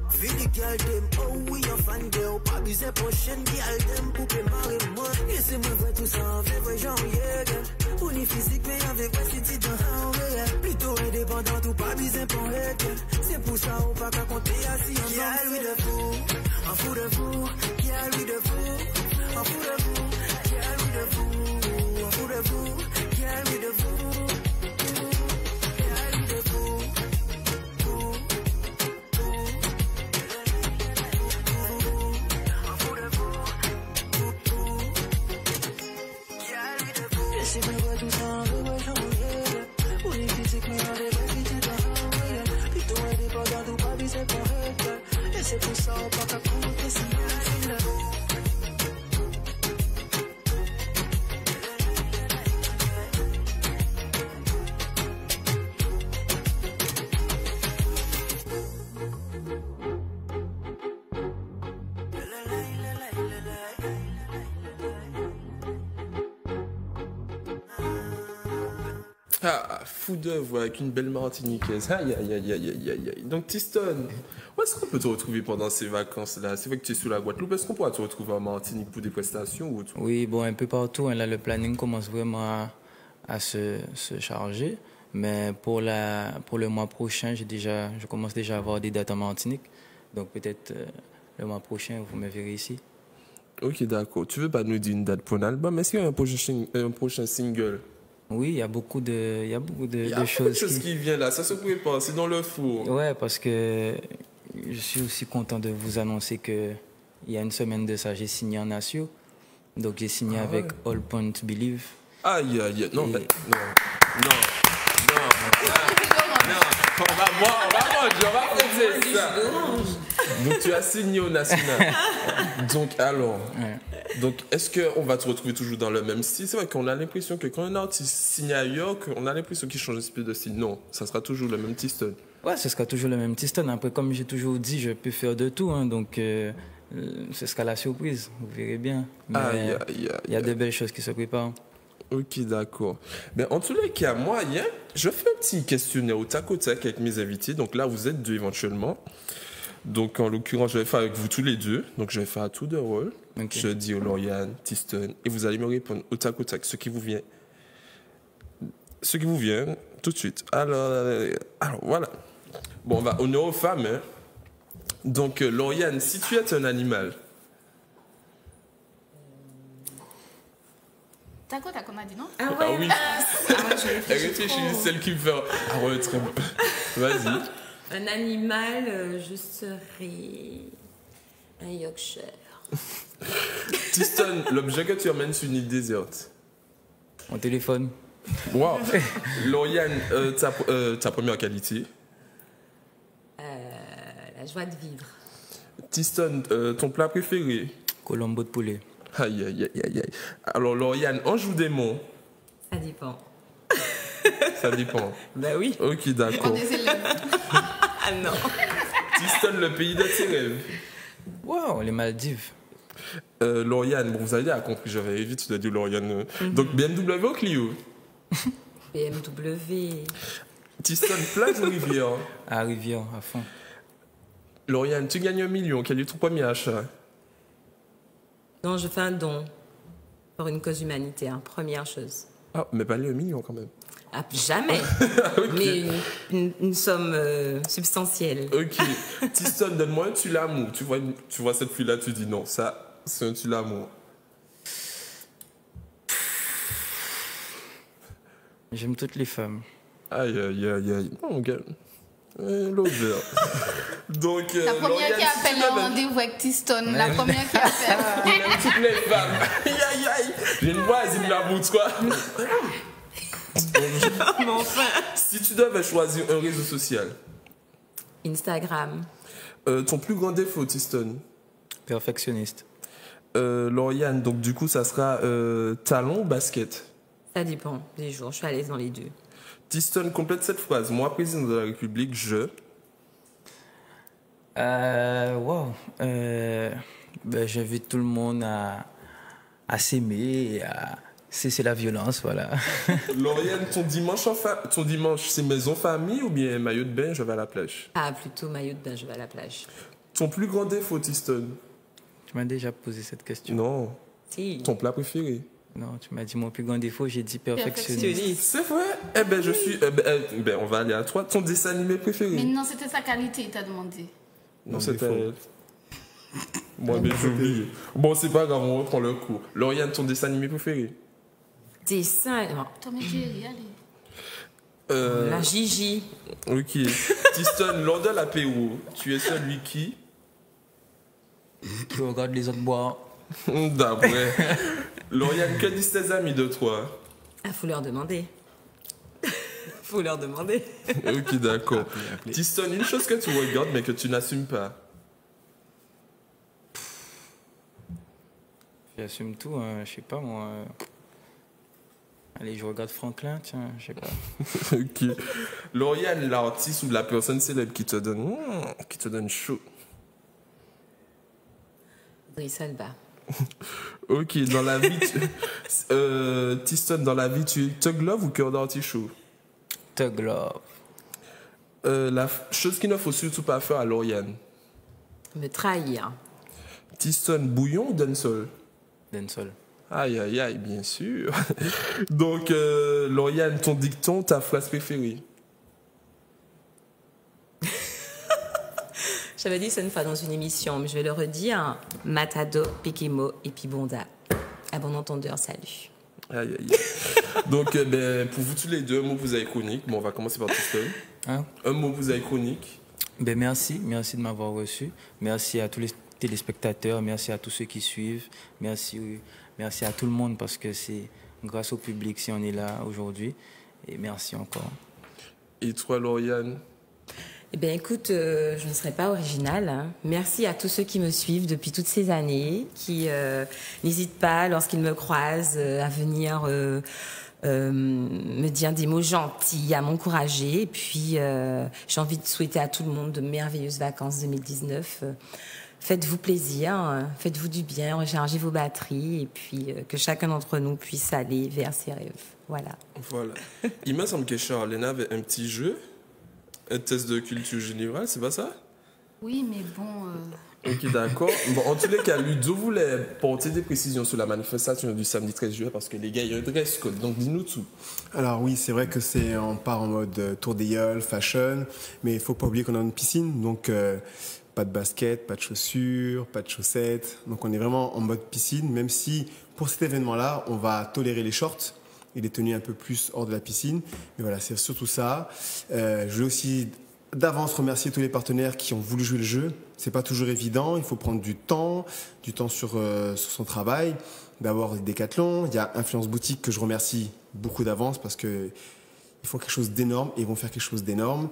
Fili girl, dem, oh oui, en fan girl. Pas besoin prochaine, girl, dem, pour préparer moi. Laissez-moi voir tout ça en vrai, genre, yeah, girl. Pour les physiques, mais en vrai, c'est dit dans un réel. Plutôt indépendant, tout pas besoin pour elle, girl. C'est pour ça, on pas qu'à compter assis en qui a lui de vous, en fou de vous. Qui a lui de vous, en fou de vous. Qui a lui de vous, en fou de vous. Qui a lui de vous. C'est pas vrai tout ça, on va changer. Pour les physiques, mais on est pas vite dans un réel. Plutôt indépendant, tout pas visé pour elle. Et c'est pour ça, on part à compter, c'est mal. Ah, fou d'œuvre avec une belle martiniquaise. Aïe. Donc, Tiston, où est-ce qu'on peut te retrouver pendant ces vacances-là? C'est vrai que tu es sous la Guadeloupe. Est-ce qu'on pourra te retrouver en Martinique pour des prestations ou autre? Oui, bon, un peu partout. Hein, là, le planning commence vraiment à se charger. Mais pour le mois prochain, je commence déjà à avoir des dates en Martinique. Donc, peut-être le mois prochain, vous me verrez ici. Ok, d'accord. Tu veux pas nous dire une date pour un album? Est-ce qu'il y a un prochain single? Oui, il y a beaucoup de choses qui viennent là, ça se prépare, c'est dans le four. Ouais, parce que je suis aussi content de vous annoncer que il y a une semaine de ça, j'ai signé en Asio. Donc j'ai signé avec All Point Believe. Aïe. Non. On va fêter ça. Donc tu as signé au national. Donc alors... Ouais. Donc, est-ce qu'on va te retrouver toujours dans le même style? C'est vrai qu'on a l'impression que quand un artiste signe à York, on a l'impression qu'il change un peu de style. Non, ça sera toujours le même Tiston. Ouais, ce sera toujours le même Tiston. Après, comme j'ai toujours dit, je peux faire de tout. Hein, donc, ce sera la surprise. Vous verrez bien. Mais il y a de belles choses qui se préparent. Ok, d'accord. Mais en tous les cas, moi, je fais un petit questionnaire au tac avec mes invités. Donc là, vous êtes deux éventuellement. Donc, en l'occurrence, je vais faire avec vous tous les deux. Donc, je vais faire à tour de rôle. Okay. Je dis au Lauriane, Tiston, et vous allez me répondre au tac, ce qui vous vient tout de suite. Alors voilà. Bon, on va honneur aux femmes. Hein. Donc, Lauriane, si tu es un animal. Tac, on a dit non? Ah ouais. Oui. Elle réfléchit, celle qui me fait. Ah ouais, très bien. Vas-y. Un animal, je serais un Yorkshire. Tiston, l'objet que tu emmènes sur une île déserte? Mon téléphone. Wow. Lauriane, ta première qualité? La joie de vivre. Tiston, ton plat préféré? Colombo de poulet. Aïe. Alors, Lauriane, on joue des mots? Ça dépend. Ça dépend. Bah oui. Ok, d'accord. Ah non. Tiston, le pays de tes rêves? Wow, les Maldives. Lauriane, bon, vous avez déjà compris, j'avais vite, tu as dit Lauriane. Donc, BMW ou Clio? BMW. Tiston, plage ou rivière? À rivière, à fond. Lauriane, tu gagnes 1 million. Quel est ton premier achat? Non, je fais un don pour une cause humanitaire, première chose. Ah, mais pas les 1 million quand même. Ah, jamais. Okay. Mais une somme substantielle. Ok. Tiston, donne-moi un tu l'amour. Tu vois cette fille-là, tu dis non, ça, c'est un tu l'amour. J'aime toutes les femmes. Aïe, aïe, aïe, aïe. Oh, gars. L'odeur. Donc, la première qui appelle un rendez-vous avec Tiston. La première qui appelle. Il aime toutes les femmes. Aïe, aïe, aïe. J'ai une voisine l'amour, tu vois. Enfin. Si tu devais choisir un réseau social. Instagram. Ton plus grand défaut, Tiston? Perfectionniste. Lauriane, donc du coup, ça sera talon ou basket? Ça dépend des jours. Je suis à l'aise dans les deux. Tiston, complète cette phrase. Moi, président de la République, je... J'invite tout le monde à s'aimer et à cesser la violence, voilà. Lauriane, ton dimanche, c'est maison famille ou bien maillot de bain, je vais à la plage? Ah, plutôt maillot de bain, je vais à la plage. Ton plus grand défaut, Tiston? Tu m'as déjà posé cette question. Non. Si. Ton plat préféré? Non, tu m'as dit mon plus grand défaut, j'ai dit perfectionniste. C'est vrai? Eh ben, je suis... on va aller à toi. Ton dessin animé préféré? Mais non, c'était sa qualité, il t'a demandé. Non, c'était... Moi, mais j'ai oublié. Bon, c'est pas grave, on reprend le coup. Lauriane, ton dessin animé préféré? Dessin... Tom et Jerry, allez. La Gigi. Ok. Tiston, lors de l'apéro, tu es celui qui regarde les autres boire. D'après. Lauriane, que disent tes amis de toi? Ah, faut leur demander. Faut leur demander. Ok, d'accord. Tiston, une chose que tu regardes mais que tu n'assumes pas. J'assume tout, hein, je sais pas moi. Allez, je regarde Franklin, tiens, je sais pas. Ok. Lauriane, l'artiste ou la personne célèbre qui te donne chaud. Idriss Elba. Ok, dans la vie, Tiston, dans la vie, tu es Thug Love ou cœur d'artichaut? Thug Love. La chose qu'il ne faut surtout pas faire à Lauriane. Me trahir. Tiston, bouillon ou dancehall? Dancehall. Aïe, aïe, aïe, bien sûr. Donc, Lauriane, ton dicton, ta phrase préférée? J'avais dit ça une fois dans une émission, mais je vais le redire. Matado, Pikimo et Pibonda. À bon entendeur, salut. Aïe, aïe, aïe. Donc, pour vous tous les deux, un mot vous avez chronique. Bon, on va commencer par Tiston. Hein? Un mot vous avez chronique. Merci de m'avoir reçu. Merci à tous les téléspectateurs, merci à tous ceux qui suivent. Merci à tout le monde parce que c'est grâce au public si on est là aujourd'hui. Et merci encore. Et toi, Lauriane? Eh bien, écoute, je ne serai pas originale. Hein. Merci à tous ceux qui me suivent depuis toutes ces années, qui n'hésitent pas, lorsqu'ils me croisent, à venir me dire des mots gentils, à m'encourager. Et puis, j'ai envie de souhaiter à tout le monde de merveilleuses vacances 2019. Faites-vous plaisir, faites-vous du bien, rechargez vos batteries et puis que chacun d'entre nous puisse aller vers ses rêves. Voilà. Voilà. Il me semble que Charlène avait un petit jeu. Un test de culture générale, c'est pas ça? Oui, mais bon... Ok, d'accord. Bon, en tous les cas, Ludo voulait porter des précisions sur la manifestation du samedi 13 juillet parce que les gars, il y a un dress code, donc dis-nous tout. Alors oui, c'est vrai que on part en mode tour des gueules, fashion, mais il faut pas oublier qu'on a une piscine, donc pas de basket, pas de chaussures, pas de chaussettes. Donc on est vraiment en mode piscine, même si pour cet événement-là, on va tolérer les shorts et les tenues un peu plus hors de la piscine. Mais voilà, c'est surtout ça. Je veux aussi d'avance remercier tous les partenaires qui ont voulu jouer le jeu. C'est pas toujours évident, il faut prendre du temps sur son travail. D'abord Decathlon, il y a Influence Boutique que je remercie beaucoup d'avance parce que ils font quelque chose d'énorme et ils vont faire quelque chose d'énorme.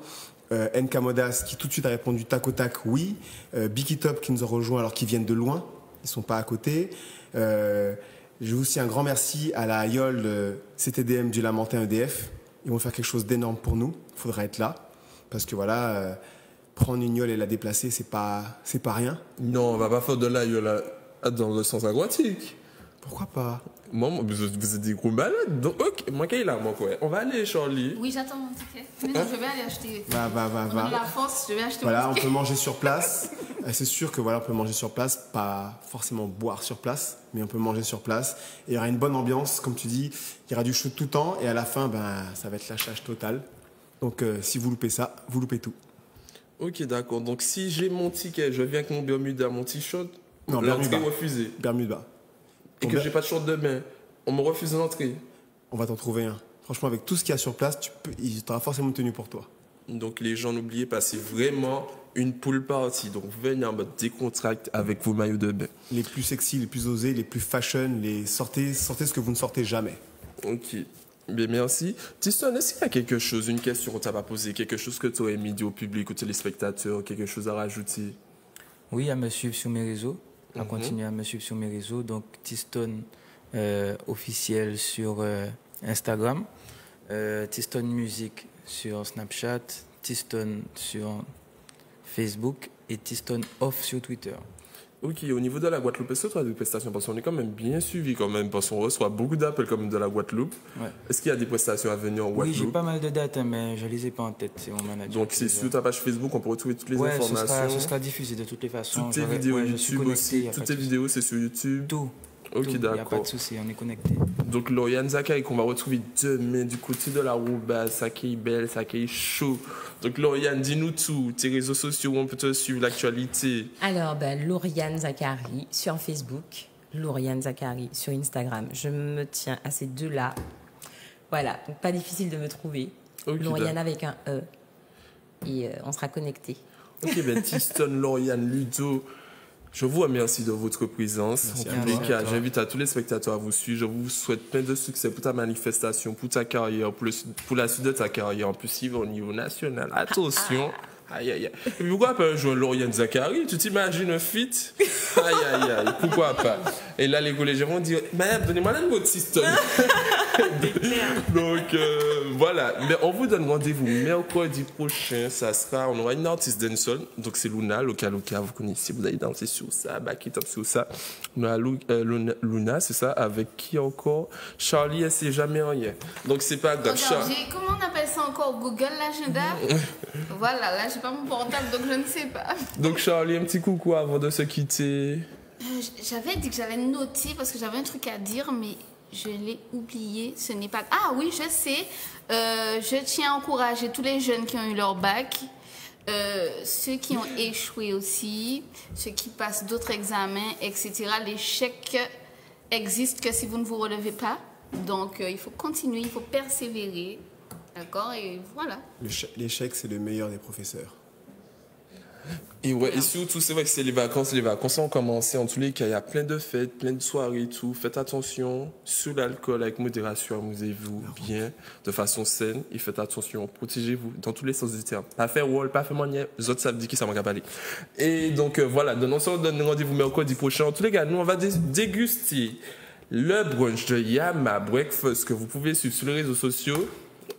NK Modas qui tout de suite a répondu tac au tac oui. Biki Top qui nous a rejoint alors qu'ils viennent de loin, ils sont pas à côté. Je veux aussi un grand merci à la YOL CTDM du Lamentin EDF. Ils vont faire quelque chose d'énorme pour nous. Il faudra être là. Parce que voilà, prendre une YOL et la déplacer, c'est pas rien. Non, on va pas faire de la YOL dans le sens aquatique. Pourquoi pas? Moi, vous êtes des gros malades. Donc, ok, moi, qui est là, moi, quoi. On va aller, Charlie. Oui, j'attends mon ticket. Mais non, je vais aller acheter. Va. On a la force, je vais acheter Voilà, mon on ticket. peut manger sur place. C'est sûr que voilà, on peut manger sur place, pas forcément boire sur place, mais on peut manger sur place. Et il y aura une bonne ambiance, comme tu dis. Il y aura du shoot tout le temps, et à la fin, ça va être lâchage total. Donc, si vous loupez ça, vous loupez tout. Ok, d'accord. Donc, si j'ai mon ticket, je viens avec mon Bermuda, mon t-shirt, Non, l'entrée Bermuda. refusée. Bermuda. Et que j'ai pas de short de bain, on me refuse l'entrée. On va t'en trouver un. Franchement, avec tout ce qu'il y a sur place, il y aura forcément une tenue pour toi. Donc les gens, n'oubliez pas, c'est vraiment une pool party. Donc venez en mode décontracte avec vos maillots de bain. Les plus sexy, les plus osés, les plus fashion, sortez ce que vous ne sortez jamais. Ok. Bien, merci. Tiston, est-ce qu'il y a quelque chose, une question qu'on t'a pas posée, quelque chose que tu aurais mis au public, aux téléspectateurs, quelque chose à rajouter? Oui, à me suivre sur mes réseaux, à continuer à me suivre sur mes réseaux. Donc, Tiston officiel sur Instagram, Tiston Music sur Snapchat, Tiston sur Facebook et Tiston Off sur Twitter. Ok, au niveau de la Guadeloupe, est-ce que tu as des prestations? Parce qu'on est quand même bien suivi quand même, parce qu'on reçoit beaucoup d'appels comme de la Guadeloupe. Ouais. Est-ce qu'il y a des prestations à venir en Guadeloupe? Oui, j'ai pas mal de dates, mais je les ai pas en tête, c'est mon manager. Donc c'est sur ta page Facebook, on peut retrouver toutes les informations. Ce sera diffusé de toutes les façons. Toutes tes vidéos YouTube aussi, toutes tes vidéos c'est sur YouTube. Tout. Ok, d'accord. Il n'y a pas de souci, on est connecté. Donc Lauriane Zachary qu'on va retrouver demain du côté de la Roubaix, ça qui est belle, ça qui est chaud. Donc Lauriane, dis-nous tout, tes réseaux sociaux où on peut te suivre, l'actualité. Alors, Lauriane Zachary sur Facebook, Lauriane Zachary sur Instagram. Je me tiens à ces deux-là. Voilà, donc pas difficile de me trouver. Okay, Lauriane avec un E. Et on sera connectés. Ok, Tiston, Lauriane, Ludo. Je vous remercie de votre présence. En tous les cas, j'invite à tous les spectateurs à vous suivre. Je vous souhaite plein de succès pour ta manifestation, pour ta carrière, pour la suite de ta carrière, en plus au niveau national. Attention. Aïe, aïe, aïe. Et pourquoi pas un jour Lauriane Zachary? Tu t'imagines un feat? Aïe, aïe, aïe. Pourquoi pas? Et là, les collégiens vont dire, madame, donnez-moi la votre système. Donc, voilà. Mais on vous donne rendez-vous mercredi prochain. Ça sera, on aura une artiste dancehall. Donc, c'est Luna, Loca, vous connaissez. Vous allez danser sur ça, back it up sur ça. On a Luna, c'est ça. Avec qui encore? Charlie, elle sait jamais rien. Donc, c'est pas grave. Comment on appelle ça encore? Google l'agenda? Voilà, là, j'ai pas mon portable, donc je ne sais pas. Donc, Charlie, un petit coucou avant de se quitter. J'avais dit que j'avais noté parce que j'avais un truc à dire, mais je l'ai oublié. Ce n'est pas... Ah oui, je sais. Je tiens à encourager tous les jeunes qui ont eu leur bac, ceux qui ont échoué aussi, ceux qui passent d'autres examens, etc. L'échec existe que si vous ne vous relevez pas. Donc, il faut continuer, il faut persévérer. D'accord? Et voilà. L'échec, c'est le meilleur des professeurs. Et ouais, et surtout, c'est vrai que c'est les vacances ont commencé. En tous les cas, il y a plein de fêtes, plein de soirées et tout. Faites attention, sur l'alcool, avec modération, amusez-vous bien, de façon saine. Et faites attention, protégez-vous dans tous les sens du terme. Pas faire wall, pas faire manière. Les autres savent dire qui ça m'a parlé. Et donc, voilà, on se donne rendez-vous mercredi prochain. En tous les cas, nous, on va déguster le brunch de Yama Breakfast que vous pouvez suivre sur les réseaux sociaux.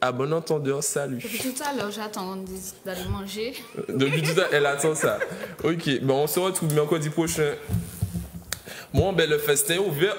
À bon entendeur, salut. Depuis tout à l'heure, j'attends d'aller manger. Depuis tout à l'heure, elle attend ça. Ok, bon, on se retrouve mercredi prochain. Bon, le festin est ouvert.